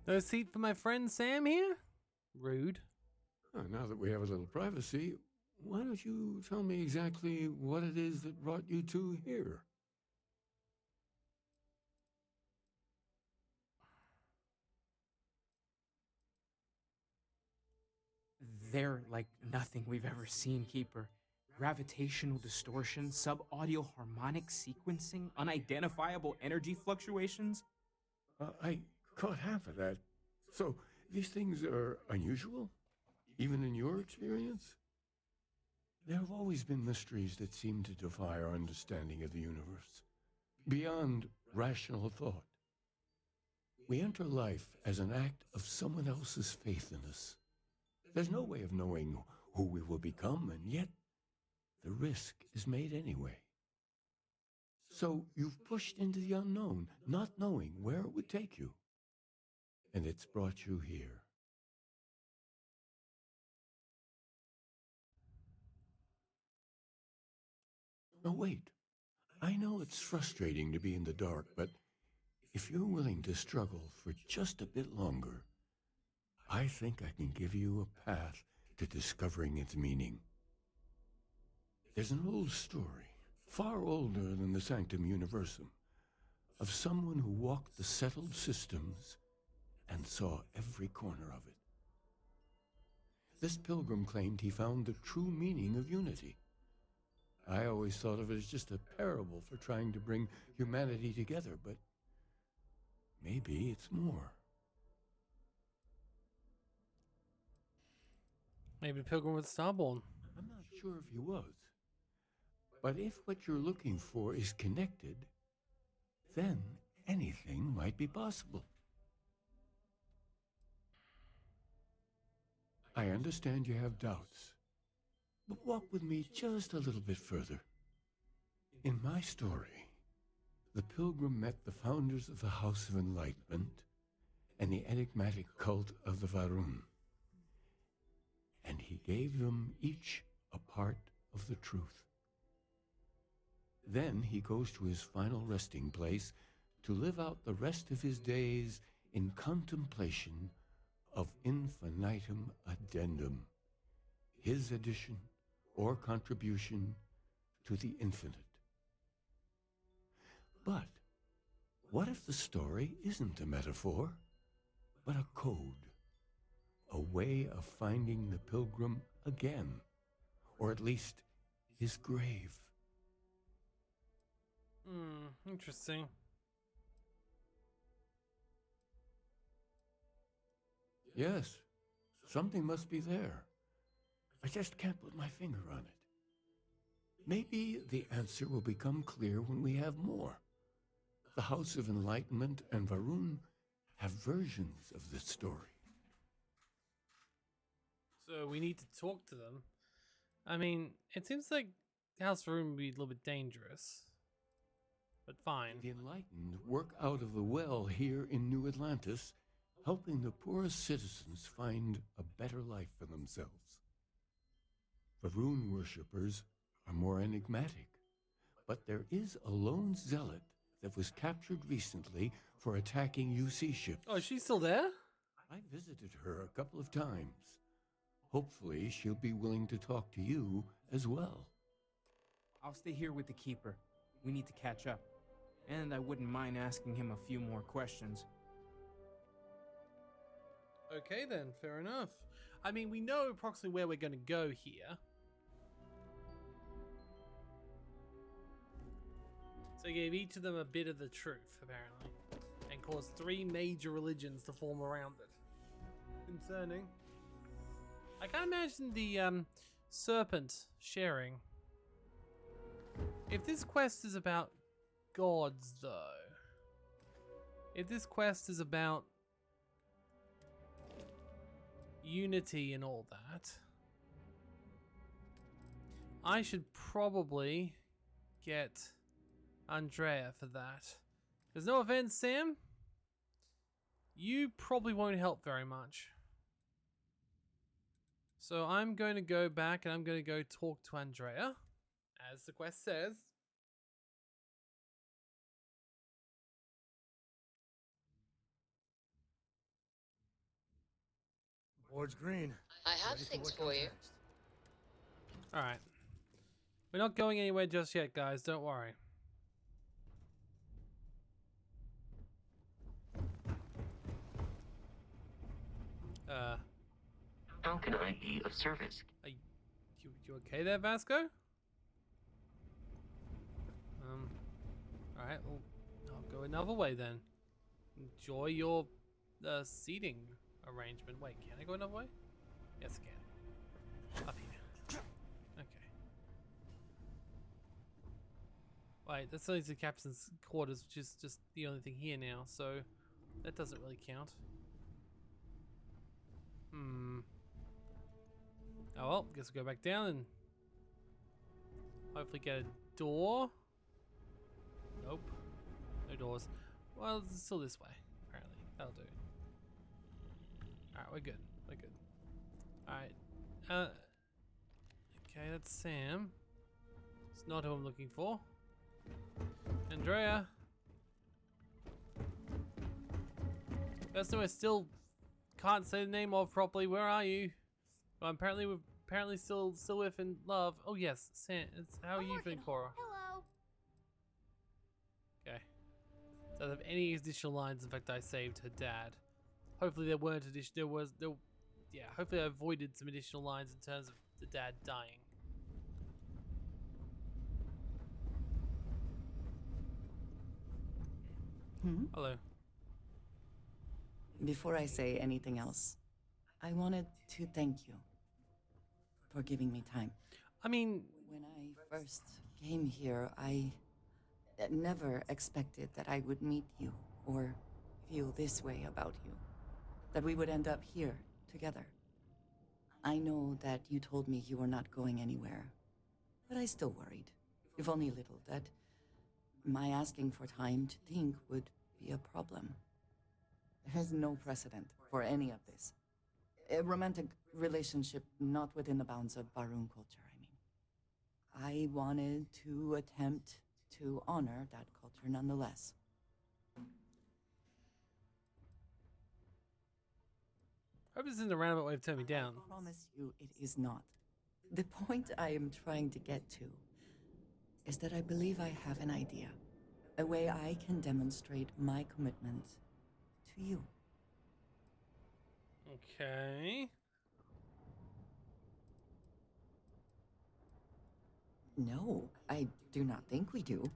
A: No seat for my friend Sam here? Rude.
P: Now that we have a little privacy, why don't you tell me exactly what it is that brought you two here?
H: They're like nothing we've ever seen, Keeper. Gravitational distortion, sub-audio harmonic sequencing, unidentifiable energy fluctuations.
P: I caught half of that. So, these things are unusual? Even in your experience? There have always been mysteries that seem to defy our understanding of the universe, beyond rational thought. We enter life as an act of someone else's faith in us. There's no way of knowing who we will become, and yet the risk is made anyway. So you've pushed into the unknown, not knowing where it would take you. And it's brought you here. No, wait. I know it's frustrating to be in the dark, but if you're willing to struggle for just a bit longer, I think I can give you a path to discovering its meaning. There's an old story, far older than the Sanctum Universum, of someone who walked the settled systems and saw every corner of it. This pilgrim claimed he found the true meaning of unity. I always thought of it as just a parable for trying to bring humanity together, but maybe it's more.
A: Maybe Pilgrim was Starborn.
P: I'm not sure if he was. But if what you're looking for is connected, then anything might be possible. I understand you have doubts, but walk with me just a little bit further. In my story, the pilgrim met the founders of the House of Enlightenment and the enigmatic cult of the Varun, and he gave them each a part of the truth. Then he goes to his final resting place to live out the rest of his days in contemplation of infinitum addendum, his addition or contribution to the infinite. But what if the story isn't a metaphor, but a code, a way of finding the pilgrim again, or at least his grave?
A: Interesting.
P: Yes, something must be there. I just can't put my finger on it. Maybe the answer will become clear when we have more. The House of Enlightenment and Varun have versions of this story.
A: So we need to talk to them. I mean, it seems like House Room would be a little bit dangerous. But fine.
P: The Enlightened work out of the well here in New Atlantis, helping the poorest citizens find a better life for themselves. Varun worshippers are more enigmatic, but there is a lone zealot that was captured recently for attacking UC ships.
A: Oh, she's still there?
P: I visited her a couple of times. Hopefully she'll be willing to talk to you as well.
H: I'll stay here with the Keeper. we need to catch up. And I wouldn't mind asking him a few more questions.
A: Okay then, fair enough. I mean, we know approximately where we're going to go here. So he gave each of them a bit of the truth, apparently, and caused 3 major religions to form around it. Concerning. I can't imagine the serpent sharing. If this quest is about gods, though, if this quest is about unity and all that, I should probably get Andrea for that. There's no offense, Sam. You probably won't help very much. So I'm going to go back and I'm going to go talk to Andrea, as the quest says.
S: Board's green.
T: I have things for you.
A: Alright. We're not going anywhere just yet, guys. Don't worry.
I: How can I be of service?
A: You okay there, Vasco? Alright, well, I'll go another way then. Enjoy your seating arrangement. Wait, can I go another way? Yes, I can. Up here. Okay. Wait, that's only the captain's quarters, which is just the only thing here now, so that doesn't really count. Oh well, guess we'll go back down and hopefully get a door. Nope. No doors. Well, it's still this way, apparently. That'll do. Alright, we're good. We're good. Alright. Okay, that's Sam. It's not who I'm looking for. Andrea. That's no, I still can't say the name of properly. Where are you? Well, apparently we're still with in love. Oh yes, Sam. It's how are you feeling, Cora?
K: Hello.
A: Okay. So if any additional lines, in fact, I saved her dad. Hopefully there weren't additional. Yeah. Hopefully I avoided some additional lines in terms of the dad dying. Hello.
U: Before I say anything else, I wanted to thank you for giving me time.
A: I mean,
U: when I first came here, I never expected that I would meet you or feel this way about you, that we would end up here together. I know that you told me you were not going anywhere, but I still worried, if only a little, that my asking for time to think would be a problem. There is no precedent for any of this. A romantic relationship not within the bounds of Barun culture, I mean. I wanted to attempt to honor that culture nonetheless.
A: Hope this isn't a roundabout way of turning me down.
U: I promise you it is not. The point I am trying to get to is that I believe I have an idea. A way I can demonstrate my commitment to you.
A: Okay.
U: No, I do not think we do.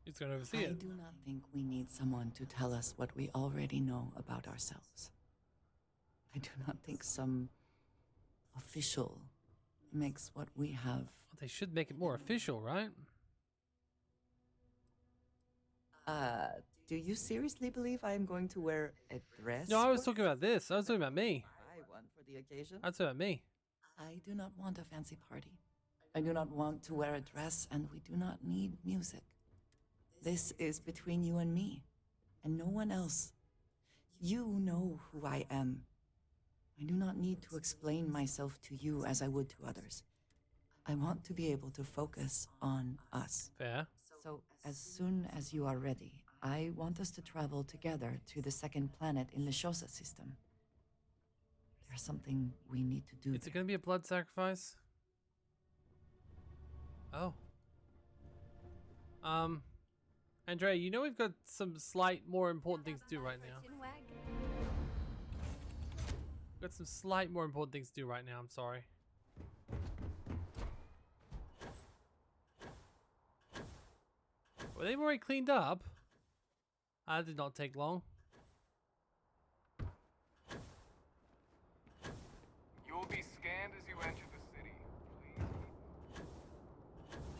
A: He's going to oversee it.
U: I do not think we need someone to tell us what we already know about ourselves. I do not think some official makes what we have.
A: They should make it more official, right?
U: Do you seriously believe I am going to wear a dress?
A: No, I was talking about this. I was talking about me.
U: Buy one for the occasion.
A: I was talking about me.
U: I do not want a fancy party. I do not want to wear a dress, and we do not need music. This is between you and me, and no one else. You know who I am. I do not need to explain myself to you as I would to others. I want to be able to focus on us.
A: Fair.
U: So, as soon as you are ready, I want us to travel together to the second planet in the Shosa system. There's something we need to do.
A: Is it going to be a blood sacrifice? Oh. Andrea, you know we've got some slight more important things to do right now. Got some slight more important things to do right now, I'm sorry. Were they already cleaned up? That did not take long.
L: You will be scanned as you enter the city. Please.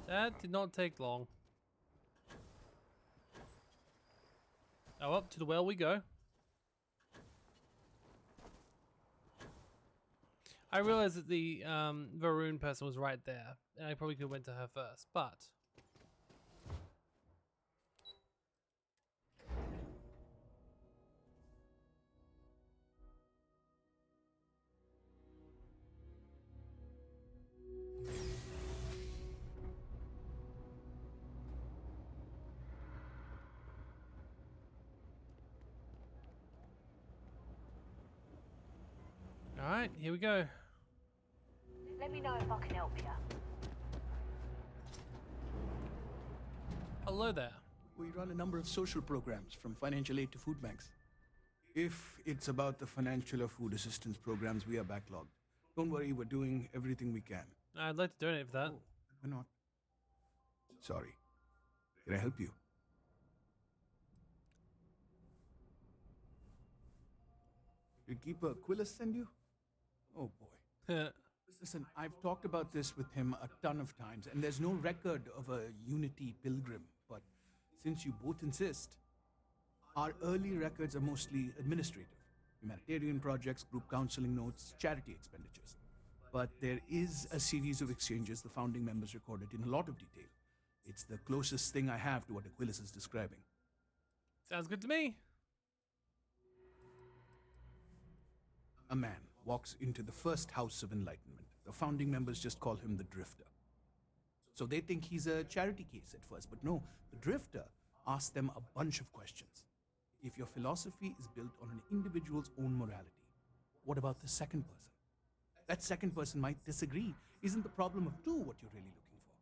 A: That did not take long. Oh, up to the well we go. I realized that the Varun person was right there, and I probably could have went to her first, but... Alright, here we go.
K: Let me know if I can help you.
A: Hello there.
S: We run a number of social programs, from financial aid to food banks. If it's about the financial or food assistance programs, we are backlogged. Don't worry, we're doing everything we can.
A: I'd like to donate for that.
S: Oh, why not? Sorry. Can I help you? Did Keeper Quillis send you? Oh boy. Listen, I've talked about this with him a ton of times, and there's no record of a Unity pilgrim, but since you both insist, our early records are mostly administrative. Humanitarian projects, group counseling notes, charity expenditures. But there is a series of exchanges the founding members recorded in a lot of detail. It's the closest thing I have to what Aquilus is describing.
A: Sounds good to me.
S: A man walks into the first house of enlightenment. The founding members just call him the Drifter. So they think he's a charity case at first, but no, the Drifter asks them a bunch of questions. If your philosophy is built on an individual's own morality, what about the second person? That second person might disagree. Isn't the problem of two what you're really looking for?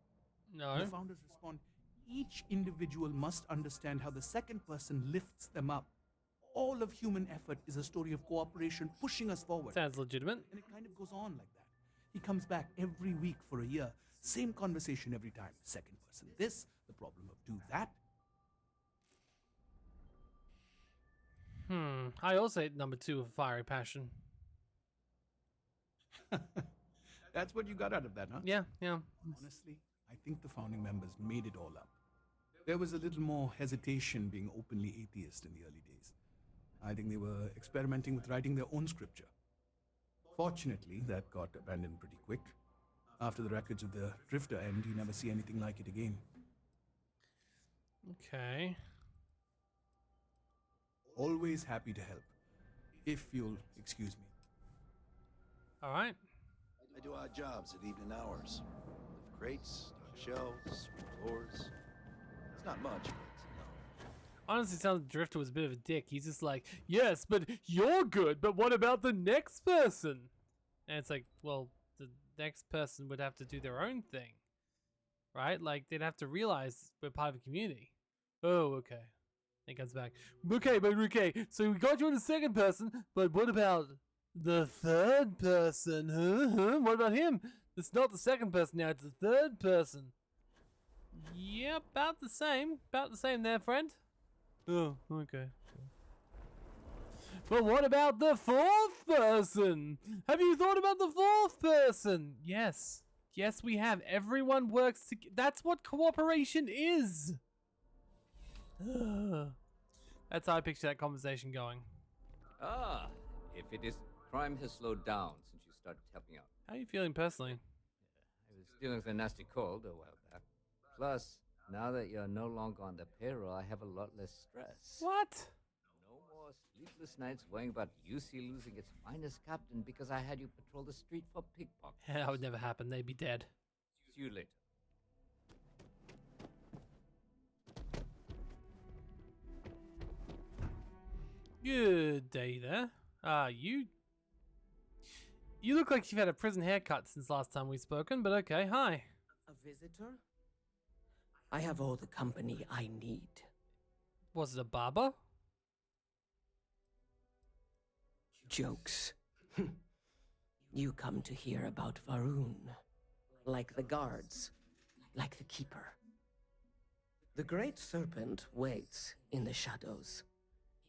A: No.
S: The founders respond, each individual must understand how the second person lifts them up. All of human effort is a story of cooperation pushing us forward.
A: Sounds legitimate.
S: And it kind of goes on like that. He comes back every week for a year. Same conversation every time. Second person this, the problem of do that.
A: I also hate number 2 of Fiery Passion.
S: That's what you got out of that, huh?
A: Yeah.
S: Honestly, I think the founding members made it all up. There was a little more hesitation being openly atheist in the early days. I think they were experimenting with writing their own scripture. Fortunately, that got abandoned pretty quick. After the records of the Drifter end, you never see anything like it again.
A: Okay.
S: Always happy to help, if you'll excuse me.
A: All right.
T: I do odd jobs at evening hours. Lift crates, stock shelves, sweep floors. It's not much, but it's enough.
A: Honestly, it sounds like Drifter was a bit of a dick. He's just like, yes, but you're good, but what about the next person? And it's like, well, the next person would have to do their own thing, right? Like, they'd have to realize we're part of a community. Oh, okay. He comes back. Okay, so we got you on the second person, but what about the third person? Huh? What about him? It's not the second person now, it's the third person. Yeah, about the same there, friend. Oh, okay. But what about the fourth person? Have you thought about the fourth person? Yes, we have. Everyone works together. That's what cooperation is. That's how I picture that conversation going.
V: Ah, if it is, crime has slowed down since you started helping out.
A: How are you feeling personally?
V: I was dealing with a nasty cold a while back. Plus, now that you're no longer on the payroll, I have a lot less stress.
A: What?
V: No more sleepless nights worrying about UC losing its finest captain because I had you patrol the street for pickpockets.
A: That would never happen. They'd be dead.
V: See you later.
A: Good day there. You look like you've had a prison haircut since last time we've spoken, but okay, hi.
W: A visitor?
B: I have all the company I need.
A: Was it a barber?
B: Jokes. You come to hear about Varun. Like the guards. Like the Keeper. The Great Serpent waits in the shadows.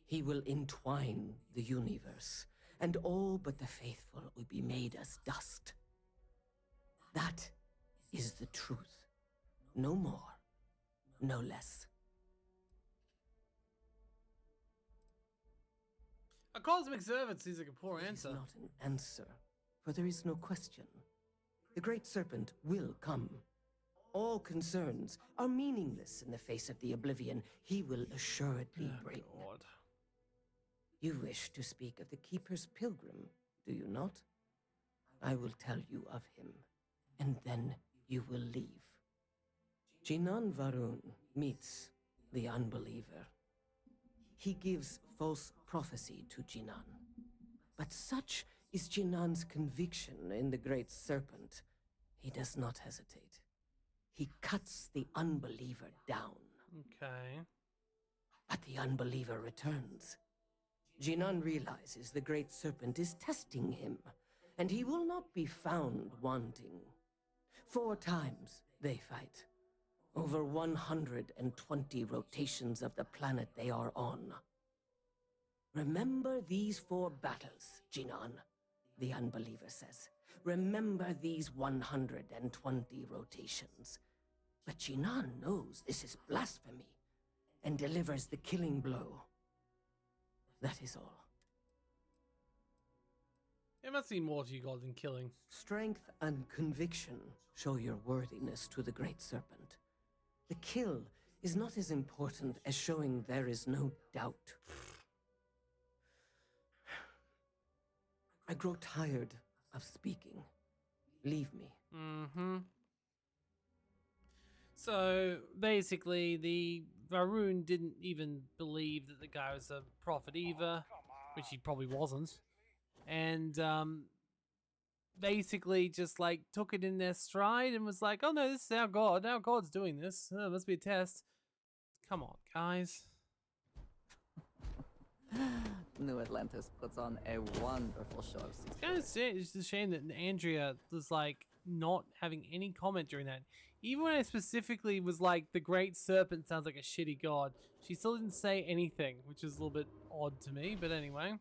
B: He will entwine the universe, and all but the faithful will be made as dust. That is the truth. No more, no less.
A: A cosmic servant seems like a poor
B: It
A: answer.
B: is not an answer, for there is no question. The Great Serpent will come. All concerns are meaningless in the face of the oblivion he will assuredly bring.
A: God.
B: You wish to speak of the Keeper's Pilgrim, do you not? I will tell you of him, and then you will leave. Jinan Varun meets the unbeliever. He gives false prophecy to Jinan. But such is Jinan's conviction in the Great Serpent, he does not hesitate. He cuts the unbeliever down.
A: Okay.
B: But the unbeliever returns. Jinan realizes the Great Serpent is testing him, and he will not be found wanting. 4 times they fight. Over 120 rotations of the planet they are on. Remember these 4 battles, Jinan, the unbeliever says. Remember these 120 rotations. But Jinan knows this is blasphemy, and delivers the killing blow. That is all.
A: There must be more to you, God, than killing.
B: Strength and conviction show your worthiness to the Great Serpent. The kill is not as important as showing there is no doubt. I grow tired of speaking. Leave me.
A: Mm-hmm. So, basically, the Varun didn't even believe that the guy was a prophet either, which he probably wasn't. And, basically just, like, took it in their stride and was like, oh no, this is our God. Our God's doing this. Oh, it must be a test. Come on, guys.
V: New Atlantis puts on a wonderful show of
A: It's kind of sad. It's just a shame that Andrea was like not having any comment during that. Even when I specifically was like, the Great Serpent sounds like a shitty god, she still didn't say anything, which is a little bit odd to me, but anyway.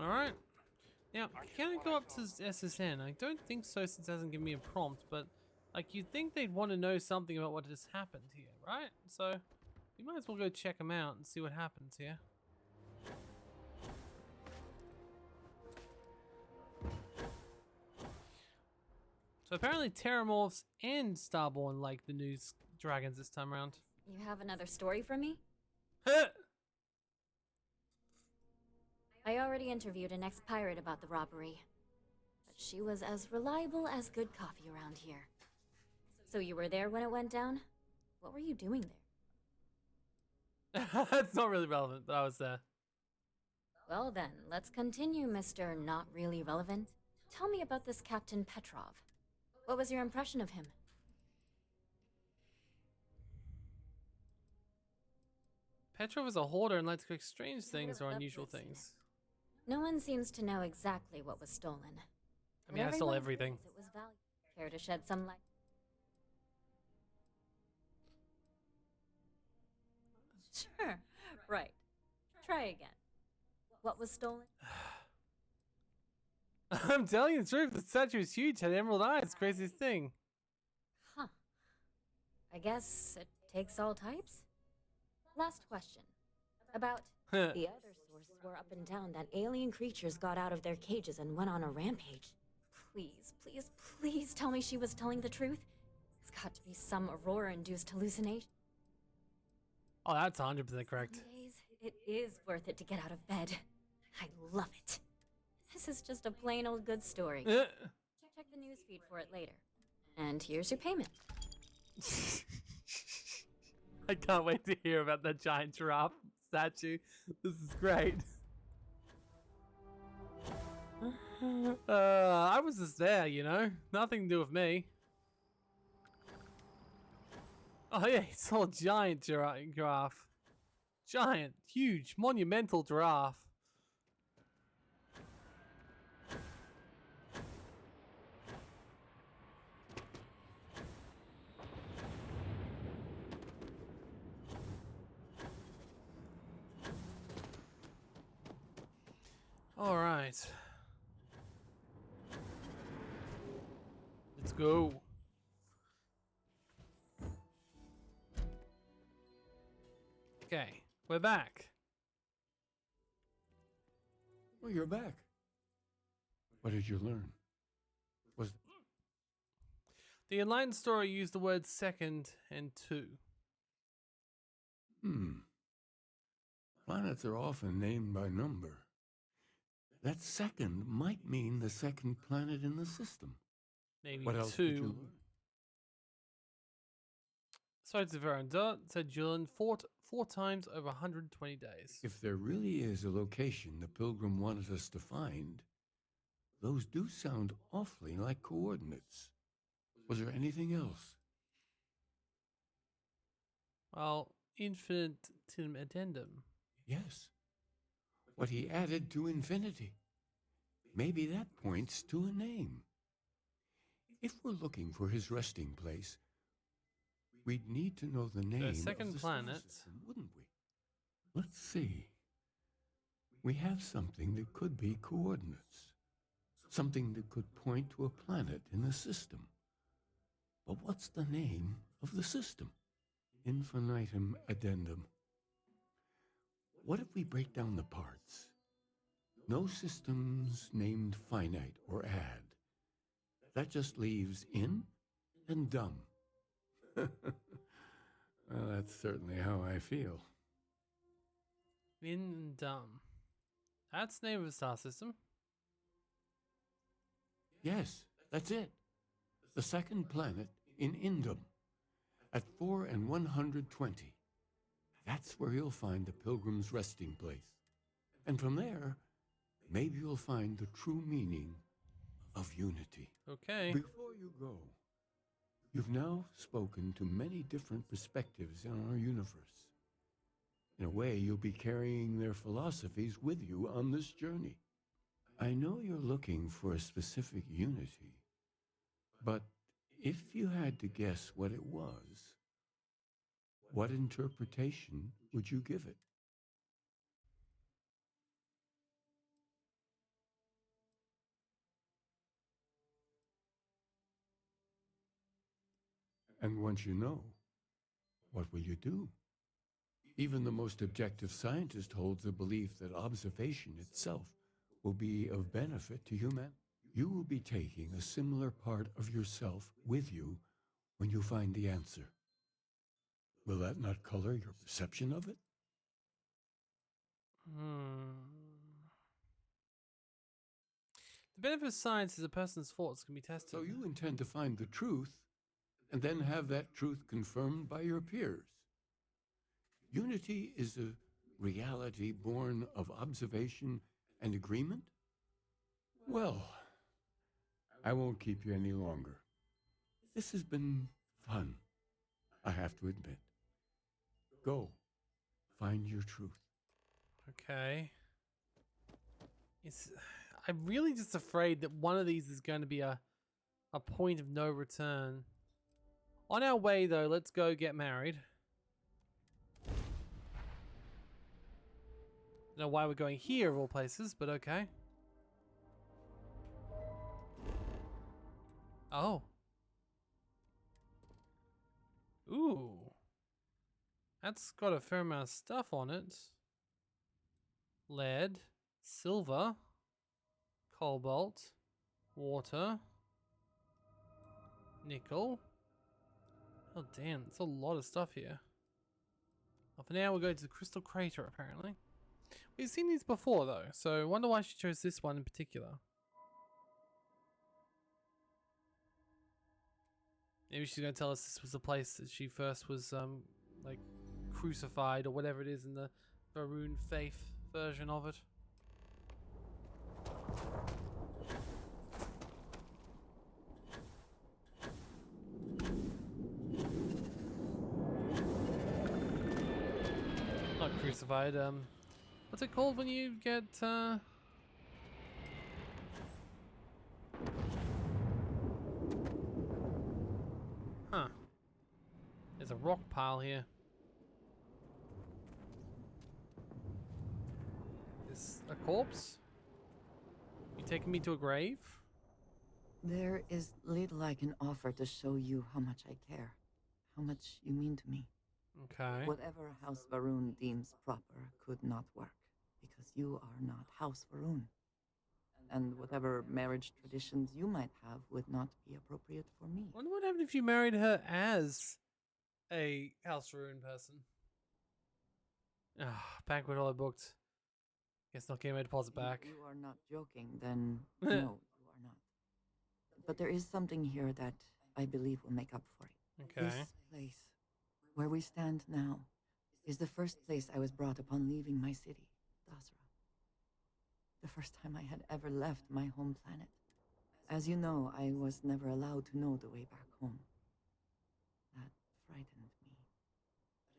A: Alright. Now, can I go up to SSN? I don't think so since it hasn't given me a prompt, but like you'd think they'd want to know something about what has happened here, right? So we might as well go check them out and see what happens here. So apparently Terramorphs and Starborn like the new dragons this time around.
M: You have another story for me? I already interviewed an ex-pirate about the robbery, but she was as reliable as good coffee around here. So you were there when it went down? What were you doing there?
A: It's not really relevant, but I was there.
M: Well then, let's continue, Mr. Not Really Relevant. Tell me about this Captain Petrov. What was your impression of him?
A: Petrov is a hoarder and likes to collect strange things or unusual things.
M: No one seems to know exactly what was stolen.
A: I mean, I stole everything.
M: It was valuable. Care to shed some light? Sure. Right. Try again. What was stolen?
A: I'm telling you the truth, the statue is huge, had emerald eyes, craziest thing.
M: Huh. I guess it takes all types? Last question. About the other sources were up and down that alien creatures got out of their cages and went on a rampage. Please, please, please tell me she was telling the truth. It's got to be some Aurora-induced hallucination.
A: Oh, that's 100% correct.
M: Some days, it is worth it to get out of bed. I love it. This is just a plain old good story. Check the newsfeed for it later. And here's your payment.
A: I can't wait to hear about that giant giraffe statue. This is great. I was just there, you know? Nothing to do with me. Oh yeah, it's all giant giraffe. Giant, huge, monumental giraffe. All right. Let's go. Okay, we're back.
P: Well, you're back. What did you learn? Was
A: The Enlightened story used the words second and two.
P: Planets are often named by number. That second might mean the second planet in the system.
A: Maybe
P: What else
A: two.
P: did you learn?
A: Sides of Verandot said Julian fought 4 times over 120 days.
P: If there really is a location the Pilgrim wanted us to find, those do sound awfully like coordinates. Was there anything else?
A: Well, infinitum addendum.
P: Yes. What he added to infinity. Maybe that points to a name. If we're looking for his resting place, we'd need to know the name
A: second
P: of the
A: planet.
P: star system, wouldn't we? Let's see. We have something that could be coordinates. Something that could point to a planet in the system. But what's the name of the system? Infinitum addendum. What if we break down the parts? No systems named finite or add. That just leaves in and dumb. Well, that's certainly how I feel.
A: In and dumb. That's the name of the star system.
P: Yes, that's it. The second planet in Indum, at 4 and 120. That's where you'll find the Pilgrim's resting place. And from there, maybe you'll find the true meaning of unity.
A: Okay.
P: Before you go, you've now spoken to many different perspectives in our universe. In a way, you'll be carrying their philosophies with you on this journey. I know you're looking for a specific unity, but if you had to guess what it was, what interpretation would you give it? And once you know, what will you do? Even the most objective scientist holds the belief that observation itself will be of benefit to humanity. You will be taking a similar part of yourself with you when you find the answer. Will that not color your perception of it?
A: The benefit of science is a person's thoughts can be tested.
P: So you intend to find the truth and then have that truth confirmed by your peers. Unity is a reality born of observation and agreement? Well, I won't keep you any longer. This has been fun, I have to admit. Go, find your truth.
A: Okay. I'm really just afraid that one of these is going to be a point of no return. On our way, though, let's go get married. Don't know why we're going here of all places, but okay. Oh. Ooh. That's got a fair amount of stuff on it. Lead, silver, cobalt, water, nickel. Oh damn, there's a lot of stuff here. Well, for now we're going to the Crystal Crater apparently. We've seen these before though, so I wonder why she chose this one in particular. Maybe she's going to tell us this was the place that she first was like crucified or whatever it is in the Varun faith version of it. Not crucified, what's it called when you get, Huh. There's a rock pile here. Is a corpse? You taking me to a grave?
U: There is little I can offer to show you how much I care, how much you mean to me.
A: Okay.
U: Whatever House Varun deems proper could not work, because you are not House Varun. And whatever marriage traditions you might have would not be appropriate for me.
A: I wonder what happened if you married her as a House Ruin person. Ah, banquet all I booked. Guess not getting my deposit back.
U: You are not joking, then no, you are not. But there is something here that I believe will make up for it.
A: Okay.
U: This place, where we stand now, is the first place I was brought upon leaving my city, Dasra. The first time I had ever left my home planet. As you know, I was never allowed to know the way back home. That frightened me.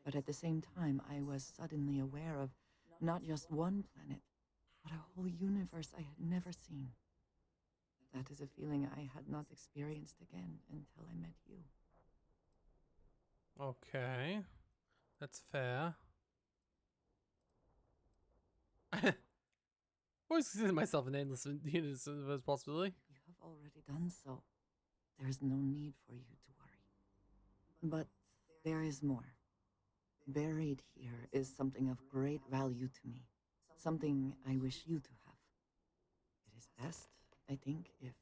U: But at the same time, I was suddenly aware of not just one planet, but a whole universe I had never seen. That is a feeling I had not experienced again until I met you.
A: Okay. That's fair. Always consider myself an endless universe possibility.
U: You have already done so. There is no need for you to worry. But there is more. Buried here is something of great value to me. Something I wish you to have. It is best, I think, if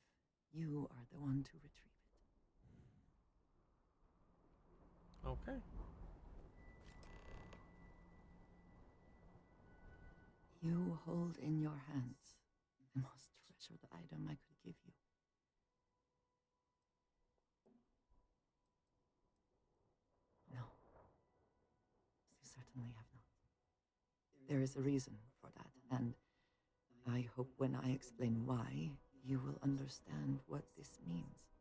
U: you are the one to retrieve it.
A: Okay.
U: You hold in your hands the most treasured item I could give you. No, you certainly have not. There is a reason for that, and I hope when I explain why, you will understand what this means.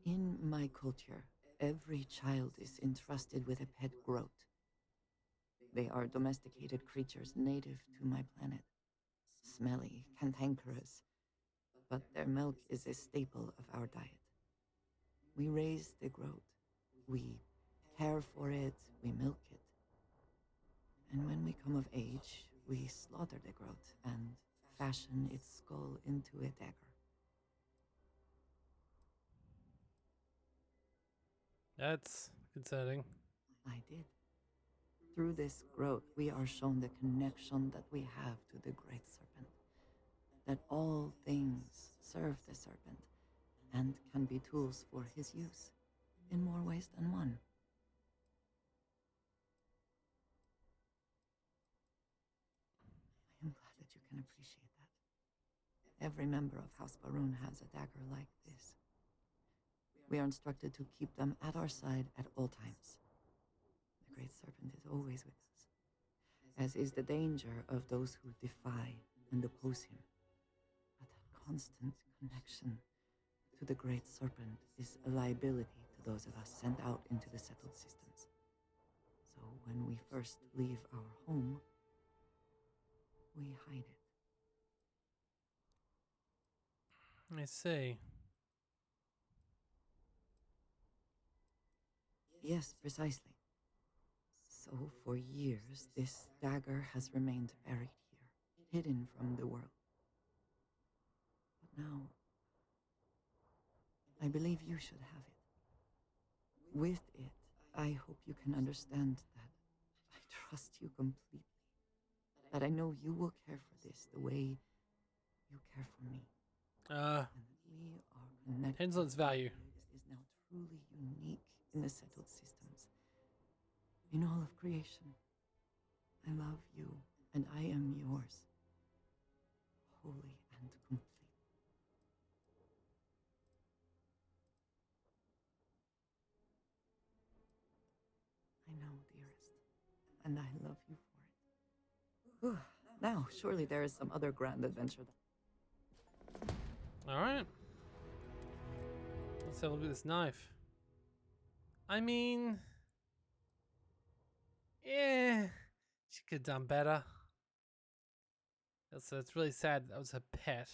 U: In my culture, every child is entrusted with a pet groat. They are domesticated creatures native to my planet. Smelly, cantankerous, but their milk is a staple of our diet. We raise the groat. We care for it, we milk it. And when we come of age, we slaughter the groat and fashion its skull into a dagger.
A: That's concerning.
U: I did. Through this groat, we are shown the connection that we have to the Great Serpent. That all things serve the Serpent and can be tools for his use in more ways than one. I am glad that you can appreciate that. Every member of House Varun has a dagger like this. We are instructed to keep them at our side at all times. The Great Serpent is always with us, as is the danger of those who defy and oppose him. But that constant connection to the Great Serpent is a liability to those of us sent out into the settled systems. So when we first leave our home, we hide it.
A: I see.
U: Yes, precisely. So for years, this dagger has remained buried here, hidden from the world. But now, I believe you should have it. With it, I hope you can understand that I trust you completely. That I know you will care for this the way you care for me. And that we are connected.
A: Depends on its value.
U: That is now truly unique in the settled systems. In all of creation, I love you, and I am yours, wholly and complete. I know, dearest. And I love you for it. Whew. Now, surely there is some other grand adventure.
A: Alright. Let's have a look at this knife. I mean... yeah, she could have done better. It's really sad that was her pet.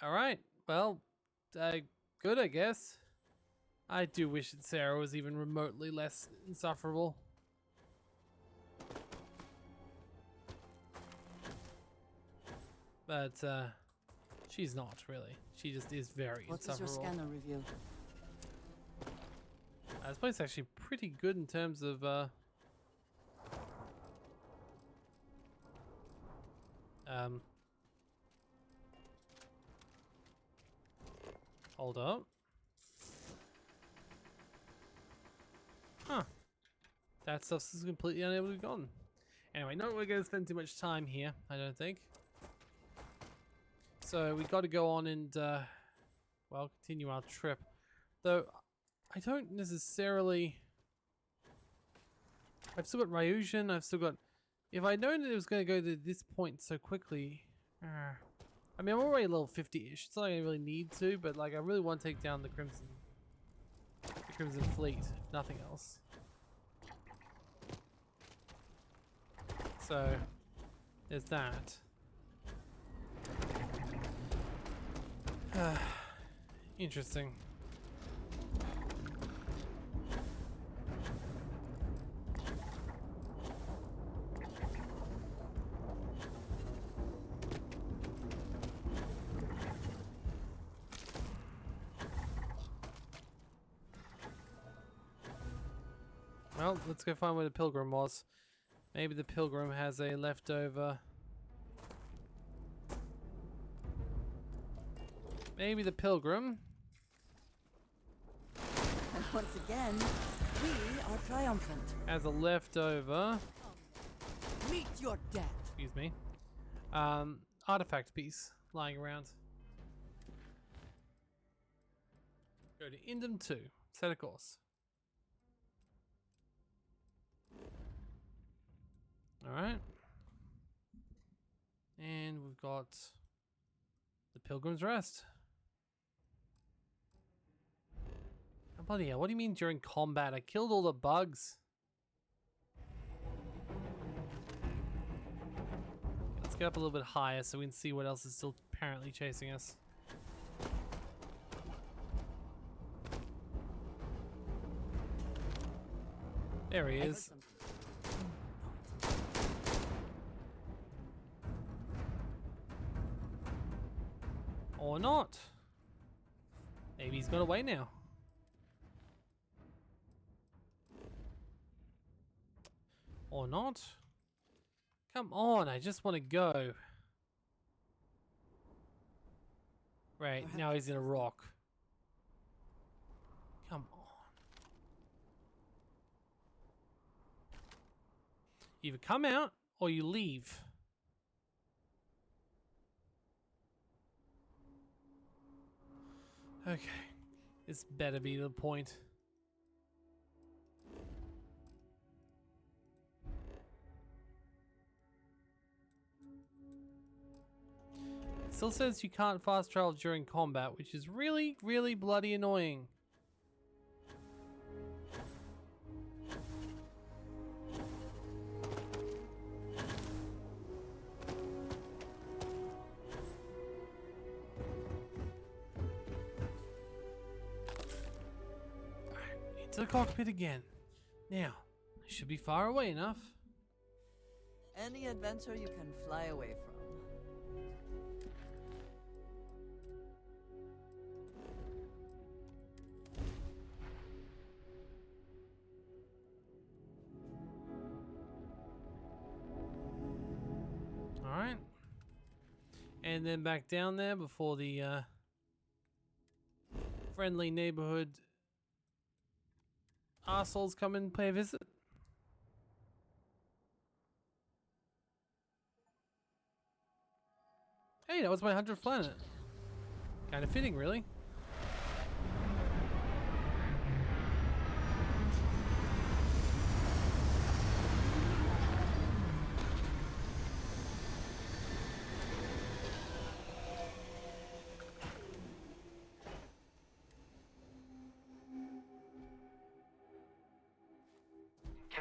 A: Alright, well, good I guess. I do wish that Sarah was even remotely less insufferable. But, she's not really. She just is very insufferable.
U: What does your scanner reveal?
A: This place is actually pretty good in terms of, hold up. Huh. That stuff's is completely unable to be gone. Anyway, not we're going to spend too much time here, I don't think. So we got to go on and, well, continue our trip. Though, I don't necessarily... I've still got Ryujin, I've still got... If I'd known that it was going to go to this point so quickly... I mean, I'm already level 50-ish. It's not like I really need to, but like I really want to take down the Crimson Fleet, if nothing else. So, there's that. Interesting. Well, let's go find where the Pilgrim was. Maybe the Pilgrim has a leftover. Maybe the Pilgrim.
U: And once again, we are triumphant.
A: Has a leftover.
U: Meet your death.
A: Excuse me. Artifact piece lying around. Go to Indom 2. Set a course. Alright. And we've got the Pilgrim's Rest. Oh, bloody hell, what do you mean during combat? I killed all the bugs. Let's get up a little bit higher so we can see what else is still apparently chasing us. There he is. Or not. Maybe he's got away now. Or not. Come on, I just want to go. Right, now he's in a rock. Come on. Either come out or you leave. Okay, this better be the point. It still says you can't fast travel during combat, which is really, really bloody annoying. To the cockpit again. Now, I should be far away enough.
U: Any adventure you can fly away from.
A: Alright. And then back down there before the friendly neighborhood assholes come and pay a visit. Hey, that was my 100th planet. Kind of fitting, really.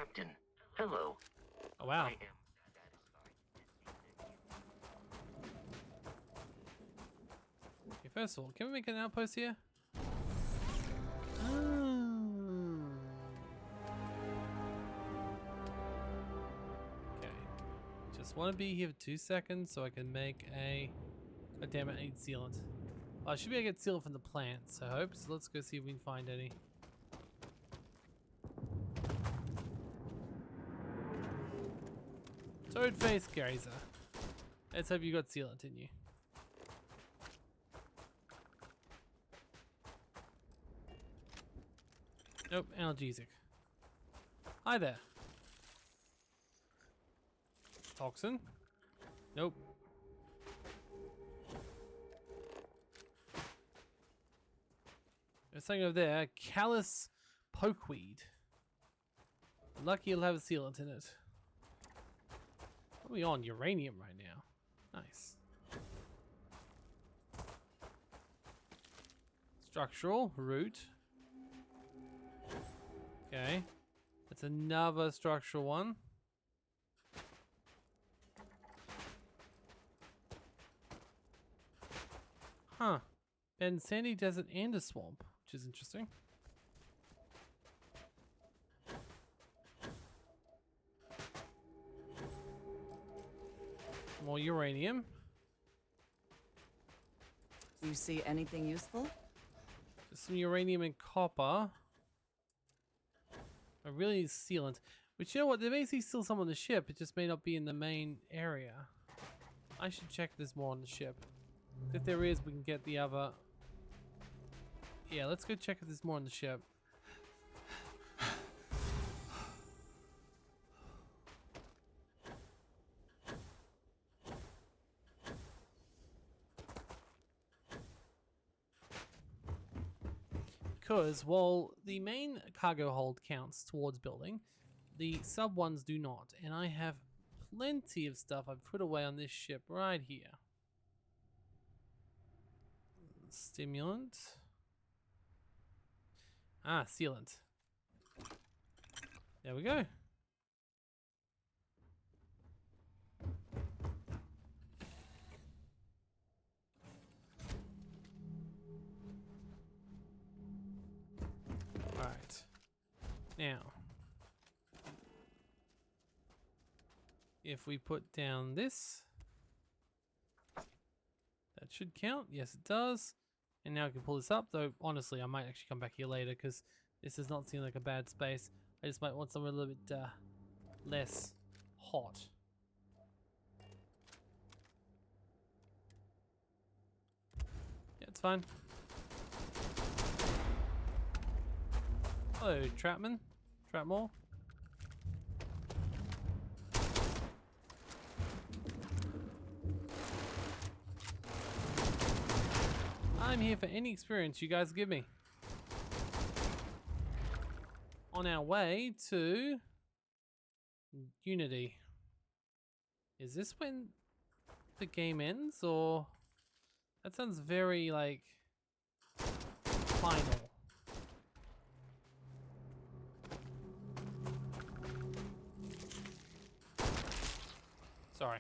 I: Captain, hello.
A: Oh, wow.
I: I am
A: Okay, first of all, can we make an outpost here? Okay. Just want to be here for 2 seconds so I can make a... Oh, damn it, I need sealant. I should be able to get sealant from the plants, I hope. So let's go see if we can find any. Toad face Grazer. Let's hope you got sealant in you. Nope, analgesic. Hi there. Toxin? Nope. There's something over there. Callus pokeweed. Lucky it'll have a sealant in it. What are we on? Uranium right now. Nice. Structural root. Okay. That's another structural one. Huh. And sandy desert and a swamp, which is interesting. More uranium.
U: Do you see anything useful?
A: Just some uranium and copper. I really need sealant. But you know what? There may be still some on the ship. It just may not be in the main area. I should check if there's more on the ship. If there is, we can get the other... Yeah, let's go check if there's more on the ship. Because while the main cargo hold counts towards building, the sub ones do not. And I have plenty of stuff I've put away on this ship right here. Stimulant. Ah, sealant. There we go. Alright. Now, if we put down this, that should count. Yes, it does. And now I can pull this up, though honestly I might actually come back here later because this does not seem like a bad space. I just might want somewhere a little bit less hot. Yeah, it's fine. Hello, Trapman. Trapmore. I'm here for any experience you guys give me. On our way to Unity. Is this when the game ends, or that sounds very like final? Sorry.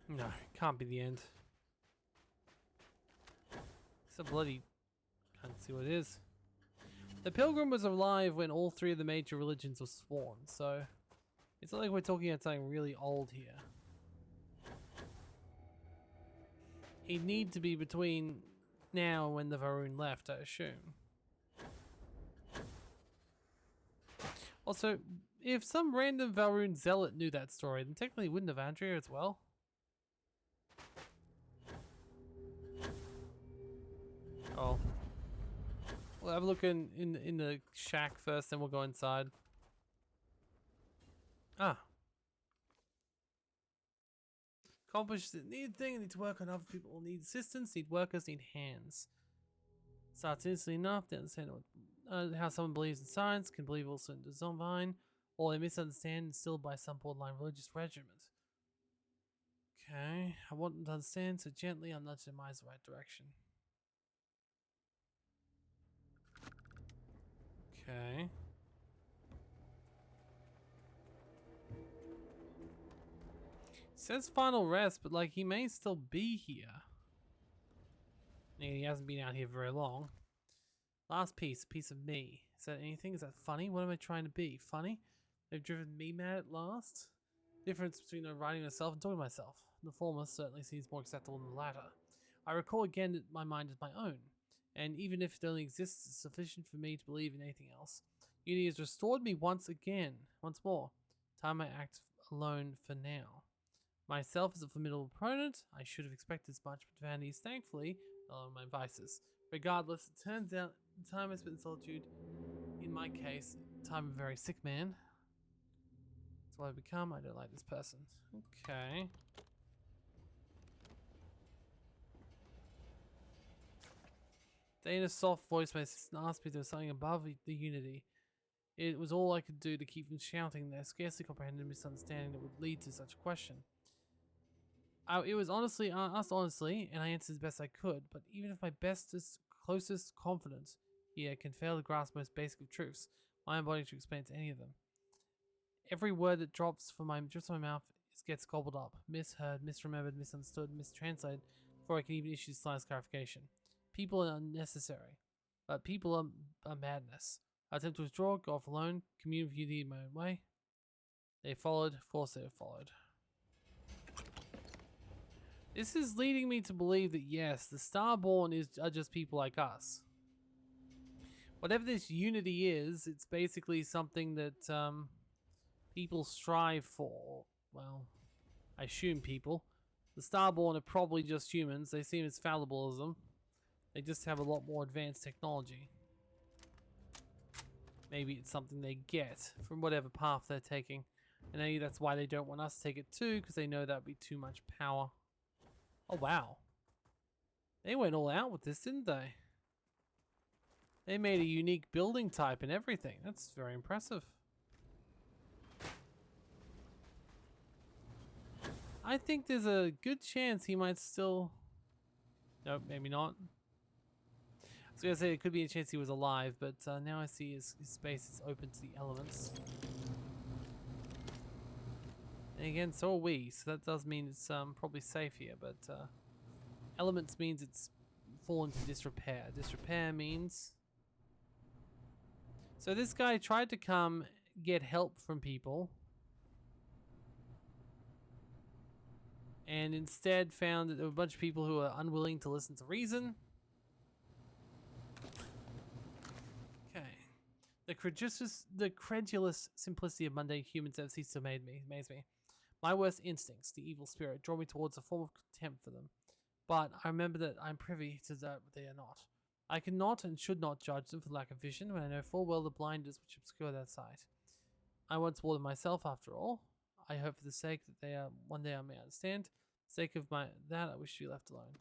A: No, can't be the end. It's a bloody... Can't see what it is. The Pilgrim was alive when all three of the major religions were sworn, so it's not like we're talking about something really old here. He'd need to be between now and when the Varun left, I assume. Also, if some random Valrune zealot knew that story, then technically wouldn't have Andrea as well? Oh. We'll have a look in the shack first, then we'll go inside. Ah. Accomplish the need thing, need to work on other people, need assistance, need workers, need hands. Starts instantly enough to understand how someone believes in science, can believe also in design, or they misunderstand instilled by some borderline religious regiment. Okay, I want them to understand, so gently I'll nudge their minds the right direction. says final rest, but like he may still be here. Yeah, he hasn't been out here very long. Last piece, a piece of me. Is that anything? Is that funny? What am I trying to be? Funny? They've driven me mad at last? Difference between writing myself and talking to myself. The former certainly seems more acceptable than the latter. I recall again that my mind is my own, and even if it only exists, it's sufficient for me to believe in anything else. Unity has restored me once more. Time I act alone for now. Myself is a formidable opponent. I should have expected as much, but vanities, thankfully, are my vices. Regardless, it turns out the time I spent in solitude, in my case, time of a very sick man. That's what I've become. I don't like this person. Okay. Dana's soft voice, my assistant asked me if there was something above the unity. It was all I could do to keep from shouting. I scarcely comprehended a misunderstanding that would lead to such a question. It was asked honestly, and I answered as best I could, but even if my bestest, closest confidant here can fail to grasp most basic of truths, I am unable to explain to any of them. Every word that drops from my mouth gets gobbled up, misheard, misremembered, misunderstood, mistranslated, before I can even issue the slightest clarification. People are unnecessary, but people are madness. I attempt to withdraw, go off alone, commune with unity in my own way. They followed, of course they have followed. This is leading me to believe that yes, the Starborn are just people like us. Whatever this unity is, it's basically something that people strive for. Well, I assume people. The Starborn are probably just humans. They seem as fallible as them. They just have a lot more advanced technology. Maybe it's something they get from whatever path they're taking. And maybe that's why they don't want us to take it too, because they know that would be too much power. Oh, wow. They went all out with this, didn't they? They made a unique building type and everything. That's very impressive. I think there's a good chance he might still... Nope, maybe not. I was going to say it could be a chance he was alive, but now I see his space is open to the elements. And again, so are we, so that does mean it's probably safe here, but elements means it's fallen to disrepair. Disrepair means... So this guy tried to come get help from people, and instead found that there were a bunch of people who are unwilling to listen to reason. Okay. The credulous simplicity of mundane humans have ceased to amaze me. My worst instincts, the evil spirit, draw me towards a form of contempt for them. But I remember that I'm privy to that they are not. I cannot and should not judge them for lack of vision when I know full well the blinders which obscure their sight. I once wore them myself, after all. I hope for the sake that they are one day I may understand. For the sake of that, I wish to be left alone.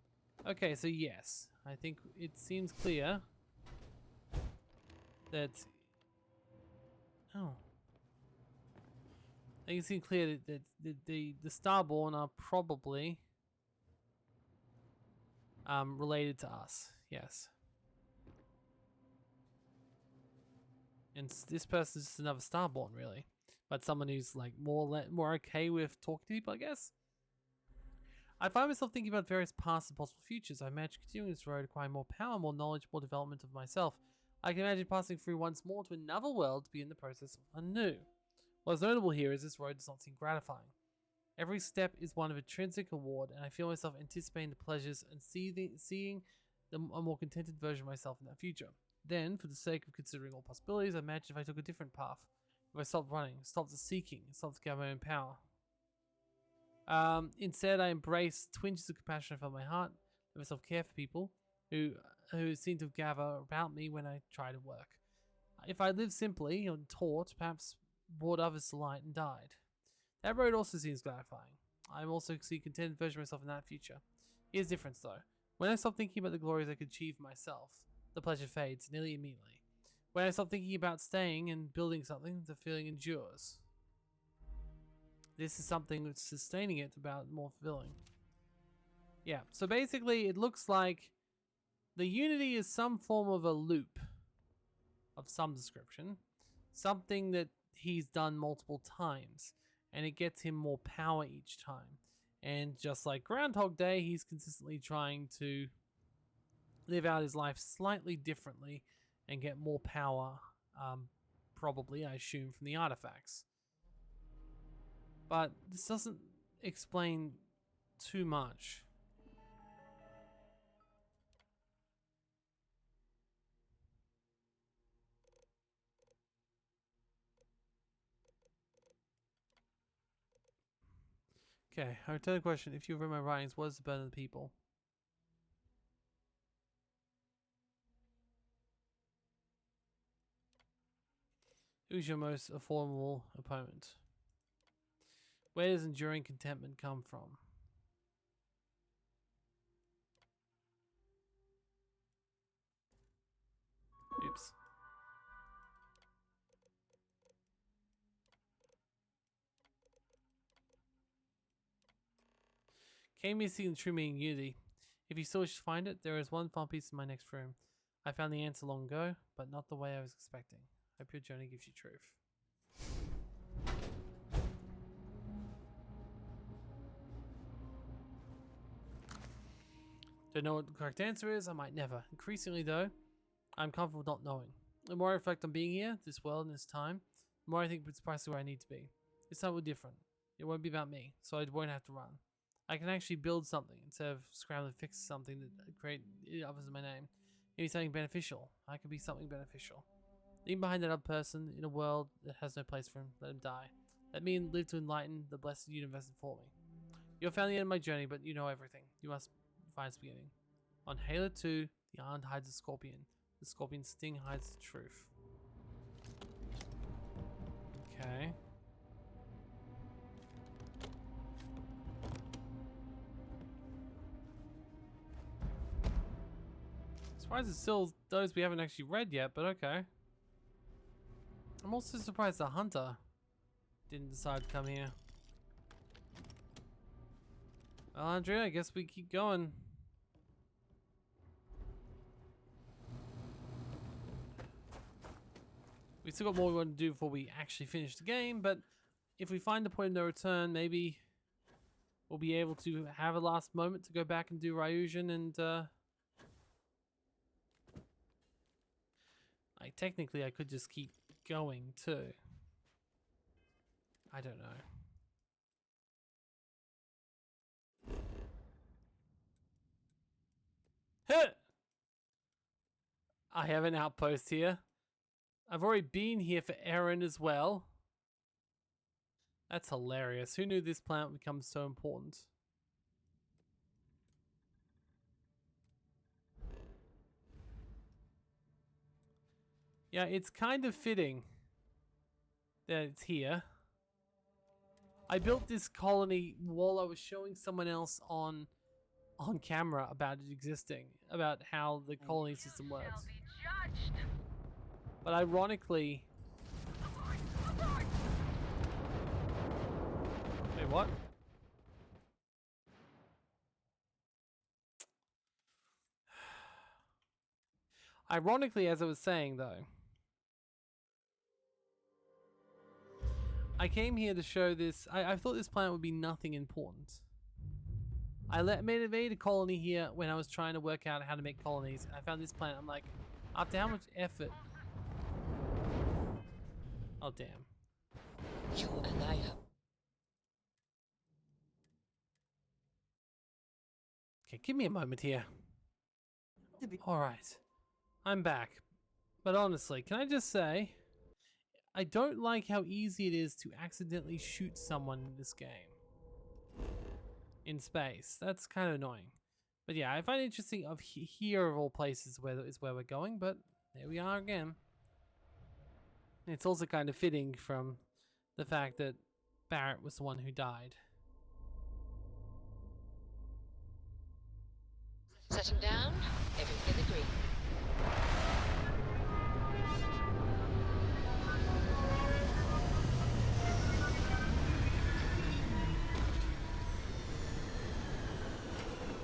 A: Okay, so yes, I think it seems clear that... Oh. I think it seems clear that the Starborn are probably related to us. Yes. And this person's just another Starborn, really. But someone who's like more okay with talking to people, I guess. I find myself thinking about various past and possible futures. I imagine continuing this road, acquiring more power, more knowledge, more development of myself. I can imagine passing through once more to another world to be in the process of anew. What's notable here is this road does not seem gratifying. Every step is one of intrinsic reward, and I feel myself anticipating the pleasures and seeing a more contented version of myself in that future. Then, for the sake of considering all possibilities, I imagine if I took a different path. If I stopped running, stopped seeking, stopped to gather my own power. Instead, I embrace twinges of compassion from my heart, let myself care for people who seem to gather about me when I try to work. If I lived simply and taught, perhaps brought others to light and died. That road also seems gratifying. I also see a contented version of myself in that future. Here's the difference though. When I stop thinking about the glories I could achieve myself, the pleasure fades nearly immediately. When I stop thinking about staying and building something, the feeling endures. This is something that's sustaining it about more fulfilling. Yeah, so basically it looks like the unity is some form of a loop of some description. Something that he's done multiple times, and it gets him more power each time. And just like Groundhog Day, he's consistently trying to live out his life slightly differently and get more power, probably, I assume, from the artifacts. But this doesn't explain too much. Okay, I return the question. If you read my writings, what is the burden of the people? Who's your most formidable opponent? Where does enduring contentment come from? Oops. Came here seeking the true meaning of unity. If you still wish to find it, there is one fun piece in my next room. I found the answer long ago, but not the way I was expecting. Hope your journey gives you truth. Don't know what the correct answer is, I might never. Increasingly though, I'm comfortable not knowing. The more I reflect on being here, this world and this time, the more I think it's precisely where I need to be. This time will be different. It won't be about me, so I won't have to run. I can actually build something instead of scrambling to fix something that create others in my name. Maybe something beneficial. I could be something beneficial. Leave behind that other person in a world that has no place for him. Let him die. Let me live to enlighten the blessed universe for me. You have found the end of my journey, but you know everything. You must find its beginning. On Halo 2, the island hides a scorpion. The scorpion's sting hides the truth. Okay. Surprised it's still those we haven't actually read yet, but okay. I'm also surprised the hunter didn't decide to come here. Well, Andrea, I guess we keep going. We still got more we want to do before we actually finish the game, but if we find the point of no return, maybe we'll be able to have a last moment to go back and do Ryujin and like technically I could just keep going too. I don't know. Huh! I have an outpost here. I've already been here for Aaron as well. That's hilarious. Who knew this planet would become so important? Yeah, it's kind of fitting that it's here. I built this colony while I was showing someone else on camera about it existing, about how the colony system works. But ironically... Wait, what? Ironically, as I was saying though, I came here to show this. I thought this planet would be nothing important. I made a colony here when I was trying to work out how to make colonies. I found this planet. I'm like, after how much effort? Oh damn!
J: You and I have.
A: Okay, give me a moment here. All right, I'm back. But honestly, can I just say, I don't like how easy it is to accidentally shoot someone in this game. In space. That's kind of annoying. But yeah, I find it interesting of here of all places where is where we're going, but there we are again. It's also kind of fitting from the fact that Barrett was the one who died.
J: Setting down, everything agreed.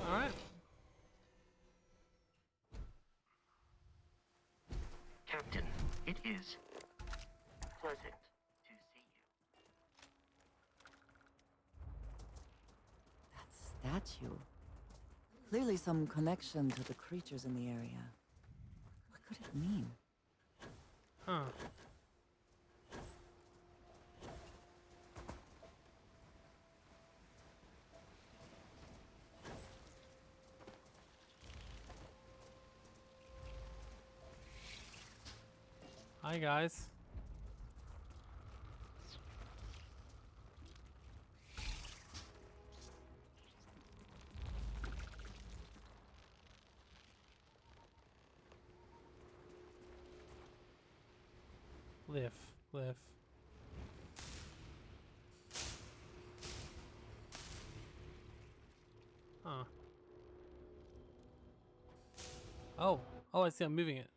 A: Alright.
I: Captain, it is pleasant to see you.
U: statue. Clearly some connection to the creatures in the area. What could it mean?
A: Huh. Hi guys. Live. Huh. Oh, I see. I'm moving it.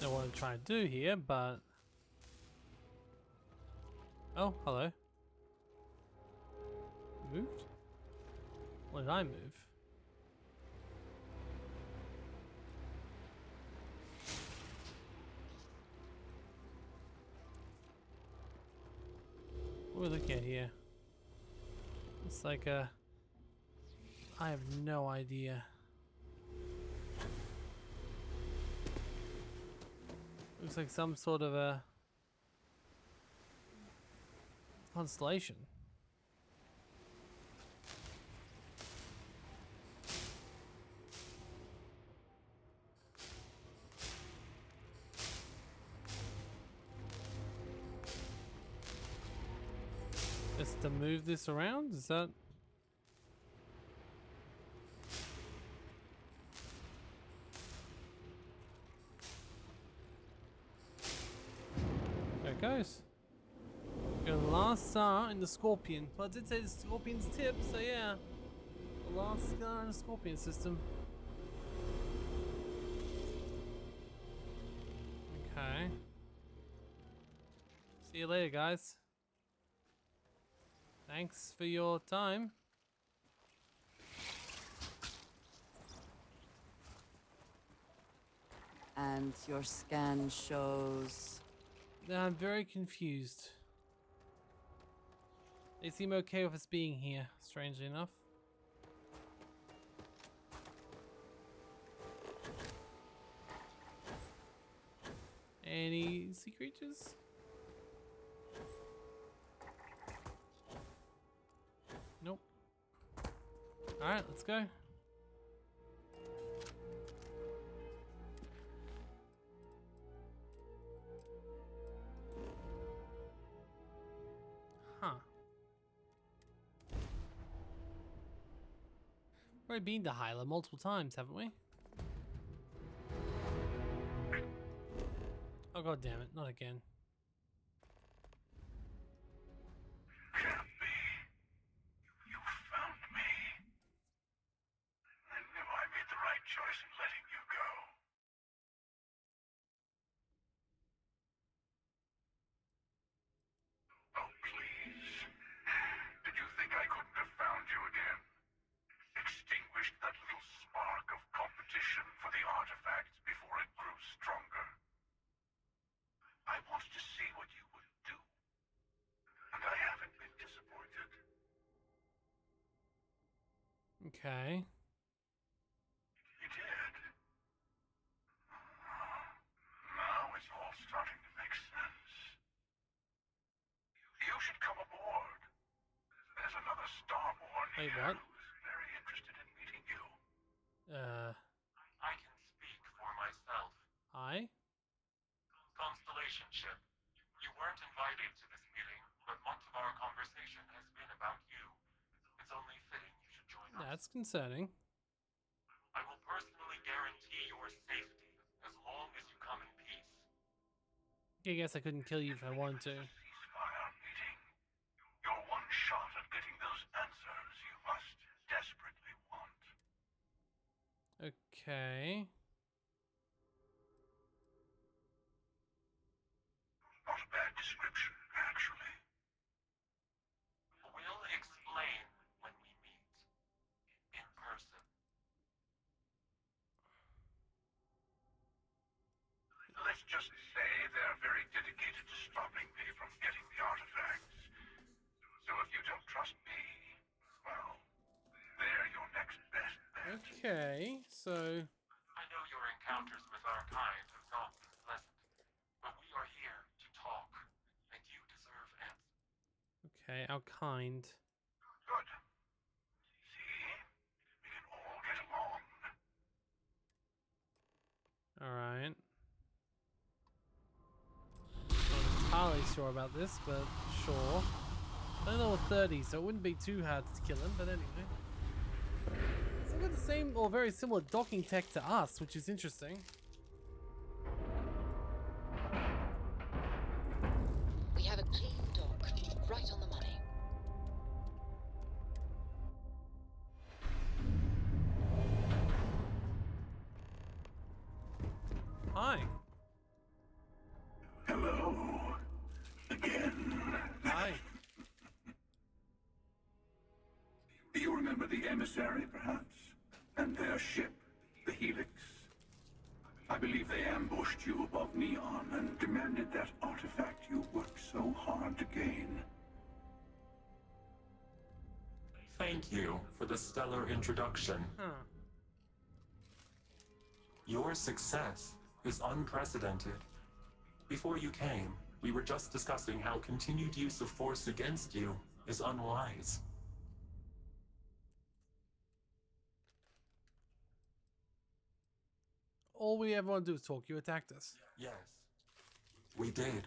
A: Don't know what I'm trying to do here, but oh, hello. Moved? What did I move? What are we looking at here? It's like a... I have no idea. Looks like some sort of a constellation. Just to move this around? Is that... There it goes. Got the last star in the scorpion. Well, I did say the scorpion's tip, so yeah. The last star in the scorpion system. Okay. See you later, guys. Thanks for your time.
U: And your scan shows...
A: I'm very confused. They seem okay with us being here, strangely enough. Any sea creatures? Nope. Alright, let's go. Huh. We've already been to Hyla multiple times, haven't we? Oh god damn it, not again.
F: Can't be. You found me. I knew I made the right choice in letting you go. Oh, please. Did you think I couldn't have found you again? Extinguished that little spark of competition for the artifacts before it grew stronger. I wanted to see what you would do. And I haven't been disappointed.
A: Okay.
F: You did. Now it's all starting to make sense. You should come aboard. There's another Starborn
A: Wait,
F: here
A: what?
F: who's very interested in meeting you.
E: I can speak for myself.
A: Hi?
E: Constellation ship. You weren't invited to this meeting, but much of our conversation has been about you. It's only fitting you should join us.
A: That's concerning.
E: I will personally guarantee your safety as long as you come in peace.
A: I guess I couldn't kill you if I wanted to.
F: Ceasefire meeting. Your one shot at getting those answers you must desperately want.
A: Okay.
F: Not a bad description, actually.
E: We'll
F: just say they're very dedicated to stopping me from getting the artifacts. So if you don't trust me, well, they're your next best bet.
A: Okay, so
E: I know your encounters with our kind have not been pleasant, but we are here to talk, and you deserve answers.
A: okay, our kind.
F: Good. See? We can all get along.
A: Alright. Not entirely sure about this, but sure. I don't know what 30, so it wouldn't be too hard to kill him, but anyway. So they've got the same or very similar docking tech to us, which is interesting.
J: We have a clean dock, right on the money.
A: Hi.
F: Hello. Again.
A: Hi.
F: Do you remember the emissary, perhaps? And their ship, the Helix? I believe they ambushed you above Neon and demanded that artifact you worked so hard to gain.
E: Thank you for the stellar introduction.
A: Huh.
E: Your success is unprecedented. Before you came, we were just discussing how continued use of force against you is unwise.
A: All we ever want to do is talk. You attacked us.
E: Yes, we did.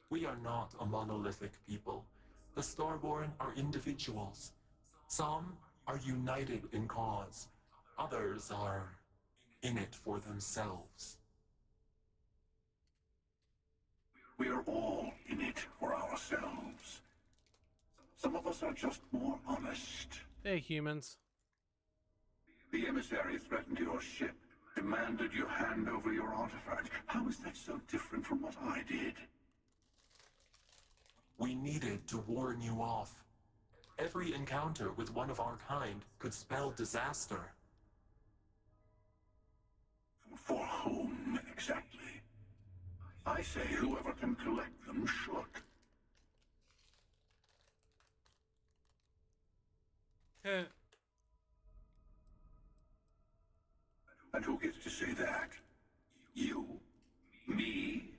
E: We are not a monolithic people. The Starborn are individuals. Some are united in cause. Others are in it for themselves.
F: We are all in it for ourselves. Some of us are just more honest.
A: They're humans.
F: The emissary threatened your ship, demanded you hand over your artifact. How is that so different from what I did?
E: We needed to warn you off. Every encounter with one of our kind could spell disaster.
F: For whom, exactly? I say whoever can collect them should. And who gets to say that? You? Me?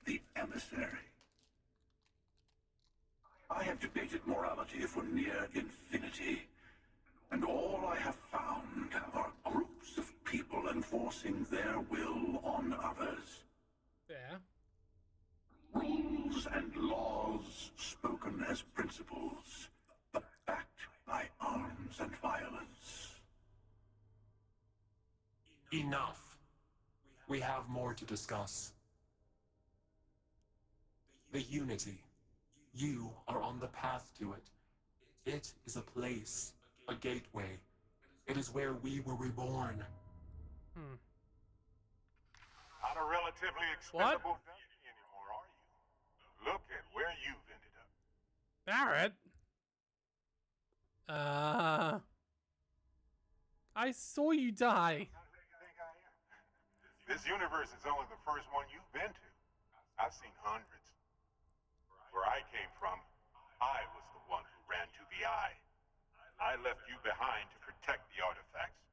F: The emissary? I have debated morality for near infinity, and all I have found are groups of people enforcing their will on others.
A: Yeah.
F: Rules and laws spoken as principles, but backed by arms and violence.
E: Enough. We have more to discuss. The Unity. You are on the path to it. It is a place, a gateway. It is where we were reborn.
F: Not a relatively expendable thing anymore, are you? Look at where you've ended up.
A: Barrett? I saw you die.
F: This universe is only the first one you've been to. I've seen hundreds. Where I came from, I was the one who ran to the Eye. I left you behind to protect the artifacts,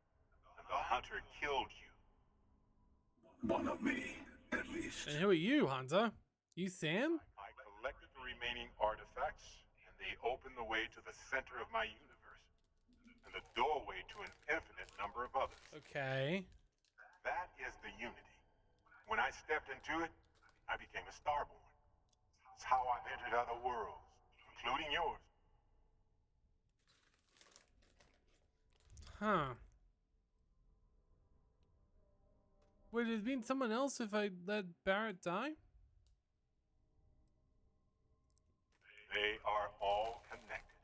F: and the Hunter killed you. One of me, at least.
A: And who are you, Hunter? You Sam?
F: I collected the remaining artifacts, and they opened the way to the center of my universe, and the doorway to an infinite number of others.
A: Okay.
F: That is the Unity. When I stepped into it, I became a Starborn. It's how I've entered other worlds, including yours.
A: Huh. Would it have been someone else if I let Barrett die?
F: They are all connected.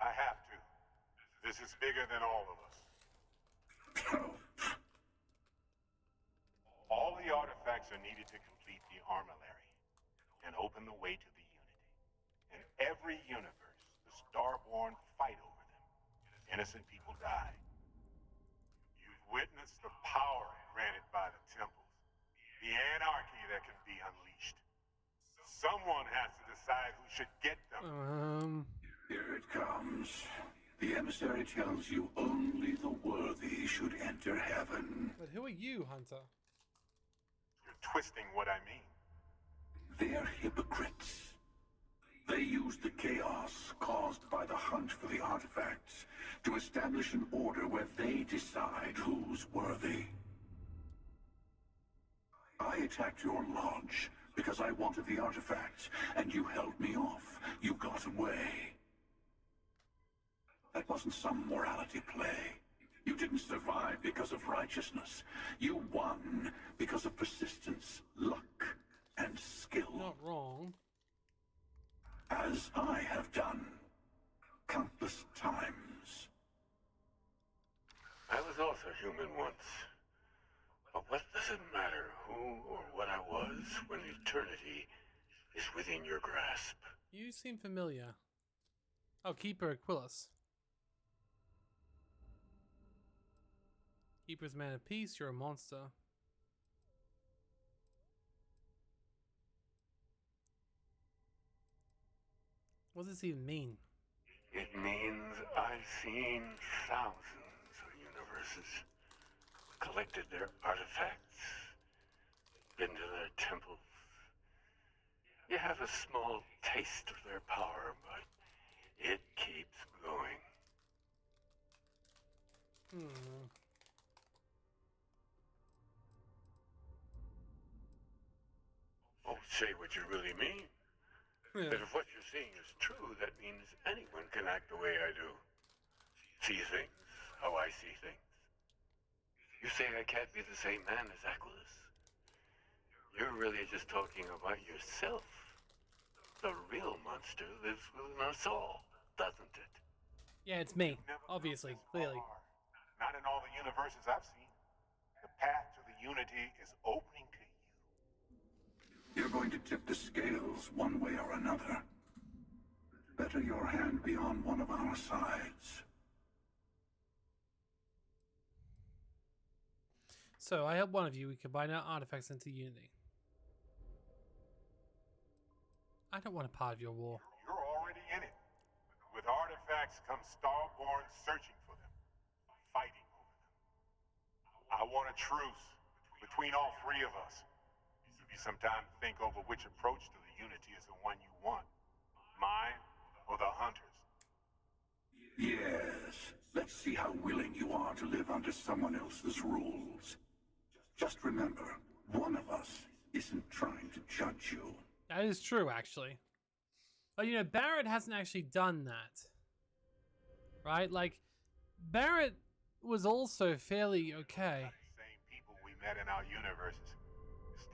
F: I have to. This is bigger than all of us. All the artifacts are needed to complete the armillary and open the way to the Unity. In every universe, the Starborn fight over them. Innocent people die. You've witnessed the power granted by the temples, the anarchy that can be unleashed. Someone has to decide who should get them.
N: Here it comes. The emissary tells you only the worthy should enter heaven.
A: But who are you, Hunter?
F: You're twisting what I mean.
N: They're hypocrites. They use the chaos caused by the hunt for the artifacts to establish an order where they decide who's worthy. I attacked your lodge because I wanted the artifacts, and you held me off. You got away. That wasn't some morality play. You didn't survive because of righteousness. You won because of persistence, luck, and skill.
A: Not wrong.
N: As I have done countless times.
P: I was also human once. But what does it matter who or what I was when eternity is within your grasp?
A: You seem familiar. Oh, Keeper Aquilus. Keeper's man of peace, you're a monster. What does this even mean?
P: It means I've seen thousands of universes, collected their artifacts, been to their temples. You have a small taste of their power, but it keeps going. Oh, say what you really mean. That if what you're seeing is true, that means anyone can act the way I do. See things how I see things. You say I can't be the same man as Aquilus. You're really just talking about yourself. The real monster lives within us all, doesn't it?
A: Yeah, it's me. Obviously, clearly.
F: Not in all the universes I've seen. The path to the unity is opening to you.
N: You're going to tip the scales one way or another. Better your hand be on one of our sides.
A: So, I help one of you. We combine our artifacts into unity. I don't want a part of your war.
F: You're already in it. With artifacts comes Starborn searching for them, fighting over them. I want a truce between all three of us. Give you some time to think over which approach to the unity is the one you want. Mine or the Hunters.
N: Yes. Let's see how willing you are to live under someone else's rules. Just remember, one of us isn't trying to judge you.
A: That is true, actually. But, you know, Barrett hasn't actually done that. Right? Like, Barrett was also fairly okay.
F: Same people we met in our universes.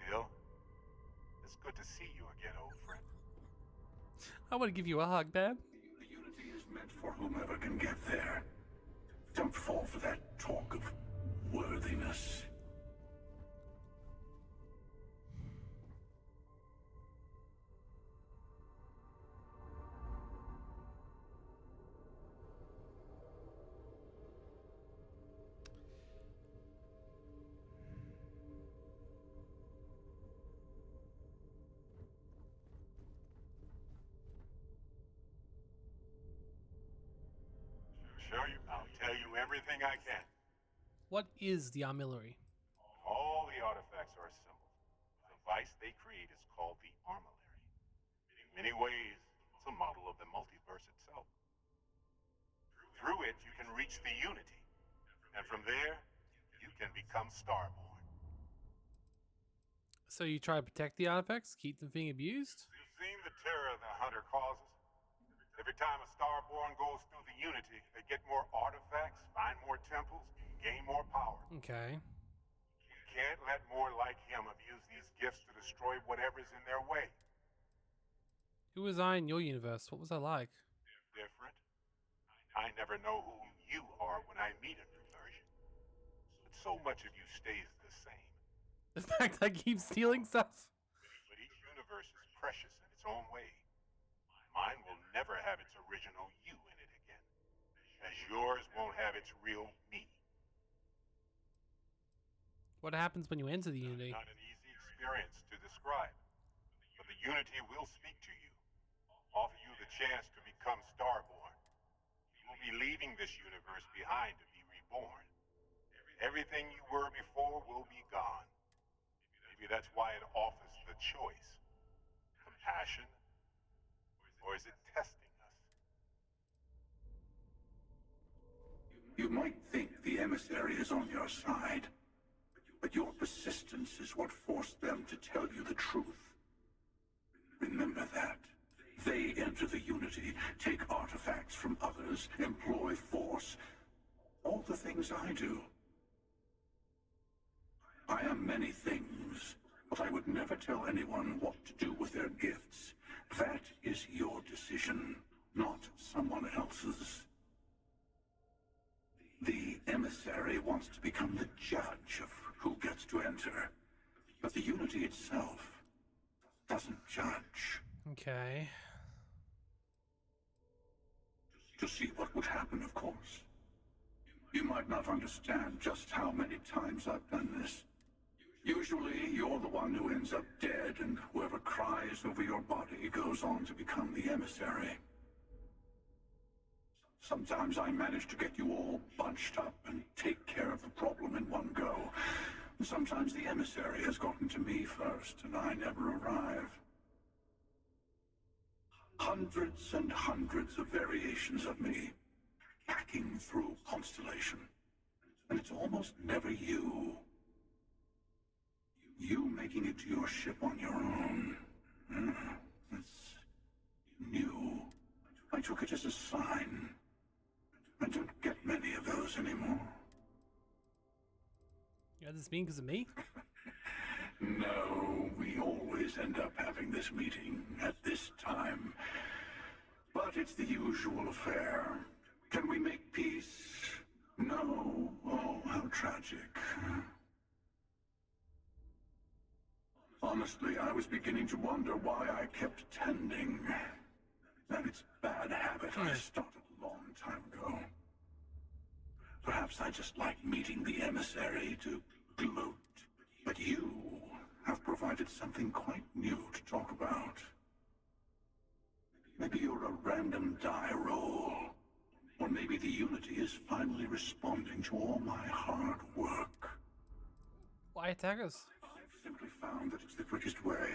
F: Still, it's good to see you again, old friend.
A: I want to give you a hug, man.
N: The unity is meant for whomever can get there. Don't fall for that talk of worthiness.
F: I'll tell you everything I can.
A: What is the armillary?
F: All the artifacts are assembled. The device they create is called the armillary. In many ways, it's a model of the multiverse itself. Through it, you can reach the unity. And from there, you can become Starborn.
A: So you try to protect the artifacts, keep them being abused?
F: You've seen the terror the Hunter causes. Every time a Starborn goes through the unity, they get more artifacts, find more temples, gain more power.
A: Okay.
F: We can't let more like him abuse these gifts to destroy whatever's in their way.
A: Who was I in your universe? What was I like?
F: Different. I never know who you are when I meet a new version. But so much of you stays the same.
A: The fact I keep stealing stuff?
F: But each universe is precious in its own way. Mine will never have its original you in it again. as yours won't have its real meaning.
A: What happens when you enter the Unity?
F: Not an easy experience to describe, but the Unity will speak to you, offer you the chance to become Starborn. You will be leaving this universe behind to be reborn. Everything you were before will be gone. Maybe that's why it offers the choice. Compassion, or is it testing us?
N: You might think the emissary is on your side, but your persistence is what forced them to tell you the truth. Remember that. They enter the Unity, take artifacts from others, employ force. All the things I do. I am many things, but I would never tell anyone what to do with their gifts. That is your decision, not someone else's. The emissary wants to become the judge of who gets to enter, but the Unity itself doesn't judge.
A: Okay.
N: To see what would happen, of course. You might not understand just how many times I've done this. Usually, you're the one who ends up dead, and whoever cries over your body goes on to become the emissary. Sometimes I manage to get you all bunched up and take care of the problem in one go. Sometimes the emissary has gotten to me first, and I never arrive. Hundreds and hundreds of variations of me, hacking through Constellation. And it's almost never you. You making it to your ship on your own. It's new. I took it as a sign. I don't get many of those anymore.
A: Yeah, does this mean because of me?
N: No, we always end up having this meeting at this time. But it's the usual affair. Can we make peace? No. Oh, how tragic. Honestly, I was beginning to wonder why I kept attending. And it's a bad habit I started a long time ago. Perhaps I just like meeting the emissary to gloat. But you have provided something quite new to talk about. Maybe you're a random die roll. Or maybe the Unity is finally responding to all my hard work.
A: Why attack us?
N: I've simply found that it's the quickest way.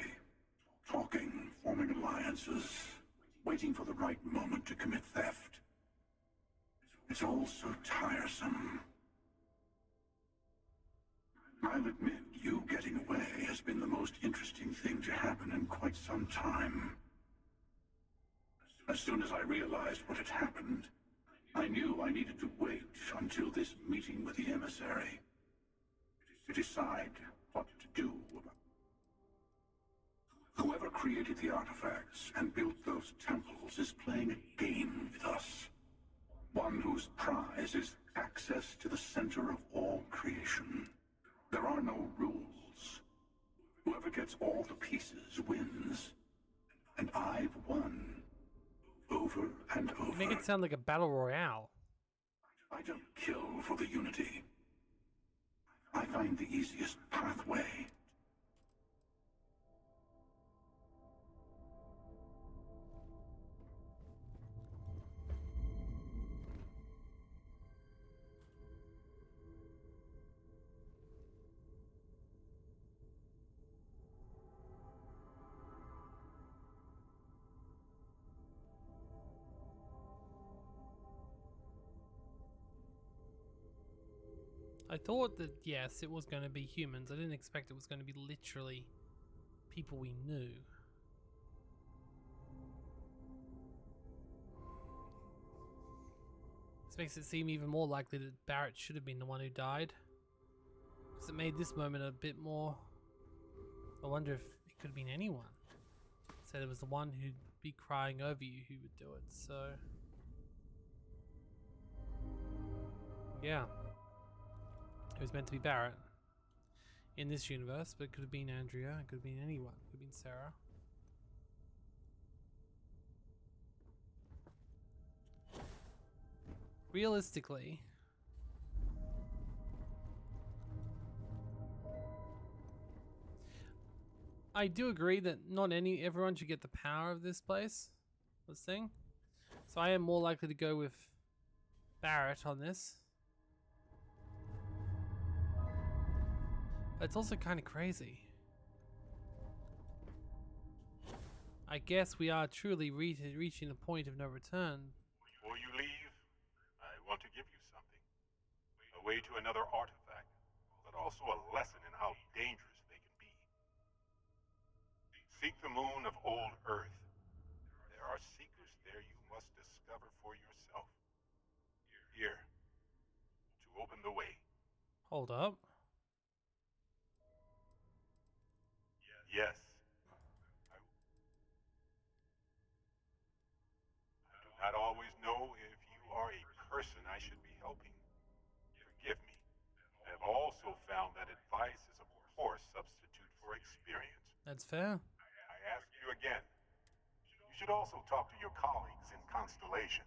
N: Talking, forming alliances, waiting for the right moment to commit theft. It's all so tiresome. I'll admit, you getting away has been the most interesting thing to happen in quite some time. As soon as I realized what had happened, I knew I needed to wait until this meeting with the emissary to decide what to do about it. Whoever created the artifacts and built those temples is playing a game with us. One whose prize is access to the center of all creation. There are no rules. Whoever gets all the pieces wins. And I've won. Over and over.
A: You make it sound like a battle royale.
N: I don't kill for the Unity. I find the easiest pathway.
A: I thought that, yes, it was going to be humans. I didn't expect it was going to be literally people we knew. This makes it seem even more likely that Barrett should have been the one who died. Because it made this moment a bit more... I wonder if it could have been anyone. Said it was the one who'd be crying over you who would do it, so... yeah. It was meant to be Barrett in this universe, but it could have been Andrea, it could have been anyone, it could have been Sarah. realistically, I do agree that not everyone should get the power of this place, this thing. So I am more likely to go with Barrett on this. But it's also kind of crazy. I guess we are truly reaching the point of no return.
F: Before you leave, I want to give you something. A way to another artifact, but also a lesson in how dangerous they can be. Seek the moon of old Earth. There are secrets there you must discover for yourself. Here, to open the way.
A: Hold up.
F: Yes. I do not always know if you are a person I should be helping. Forgive me. I have also found that advice is a poor substitute for experience.
A: That's fair.
F: I ask you again. You should also talk to your colleagues in Constellation.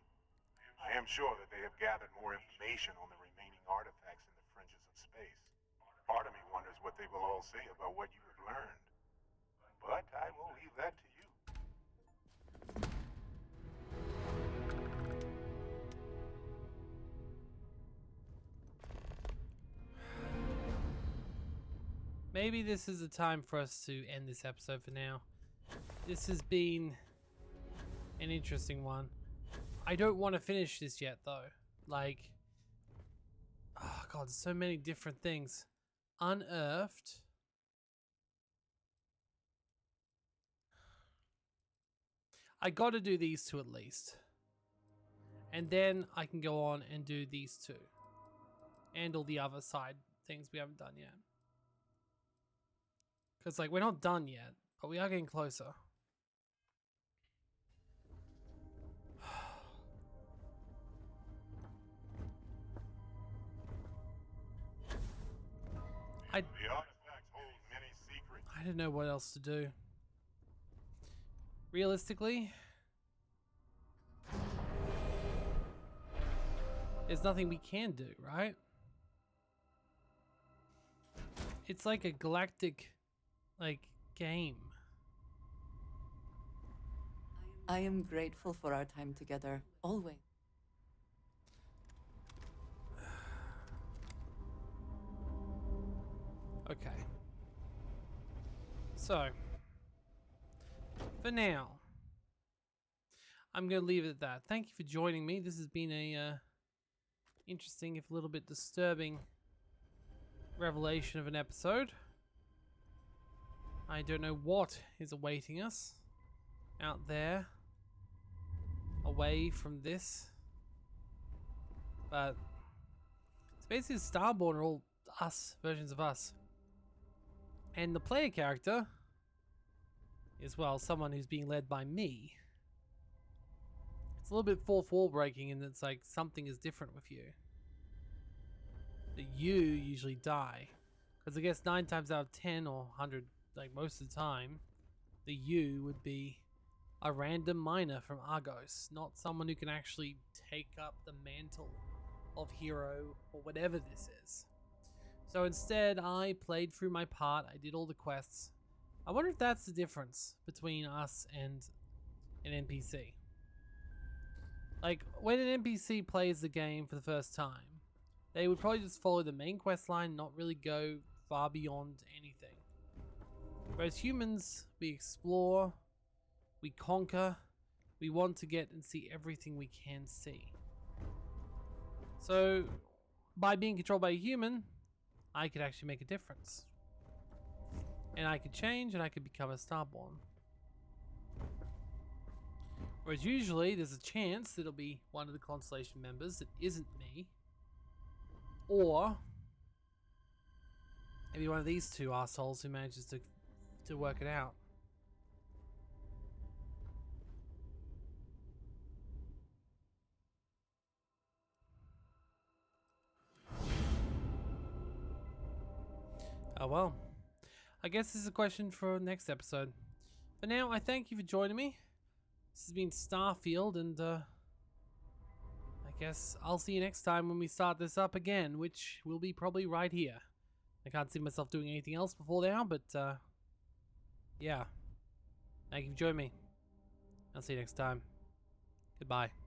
F: I am sure that they have gathered more information on the remaining artifacts in the fringes of space. Part of me wonders what they will all say about what you have learned. But I will leave that to you.
A: Maybe this is the time for us to end this episode for now. This has been an interesting one. I don't want to finish this yet though. Like, oh god, so many different things. Unearthed. I gotta do these two at least. And then I can go on and do these two. And all the other side things we haven't done yet. Because, like, we're not done yet, but we are getting closer. I don't know what else to do. Realistically, there's nothing we can do, right? It's like a galactic, like, game.
U: I am grateful for our time together, always.
A: Okay. So, for now, I'm going to leave it at that. Thank you for joining me. This has been a interesting, if a little bit disturbing, revelation of an episode. I don't know what is awaiting us out there, away from this. But it's basically Starborn are all us, versions of us. And the player character is, well, someone who's being led by me. It's a little bit fourth wall breaking, and it's like something is different with you. That you usually die. Because I guess 9 times out of 10 or 100, like most of the time, the you would be a random miner from Argos, not someone who can actually take up the mantle of hero or whatever this is. So instead, I played through my part, I did all the quests. I wonder if that's the difference between us and an NPC. Like, when an NPC plays the game for the first time, they would probably just follow the main quest line, not really go far beyond anything. Whereas humans, we explore, we conquer, we want to get and see everything we can see. So, by being controlled by a human, I could actually make a difference. And I could change and I could become a Starborn. Whereas usually there's a chance that it'll be one of the Constellation members that isn't me. Or maybe one of these two assholes who manages to work it out. Oh well. I guess this is a question for next episode. For now, I thank you for joining me. This has been Starfield, and I guess I'll see you next time when we start this up again, which will be probably right here. I can't see myself doing anything else before now, but yeah. Thank you for joining me. I'll see you next time. Goodbye.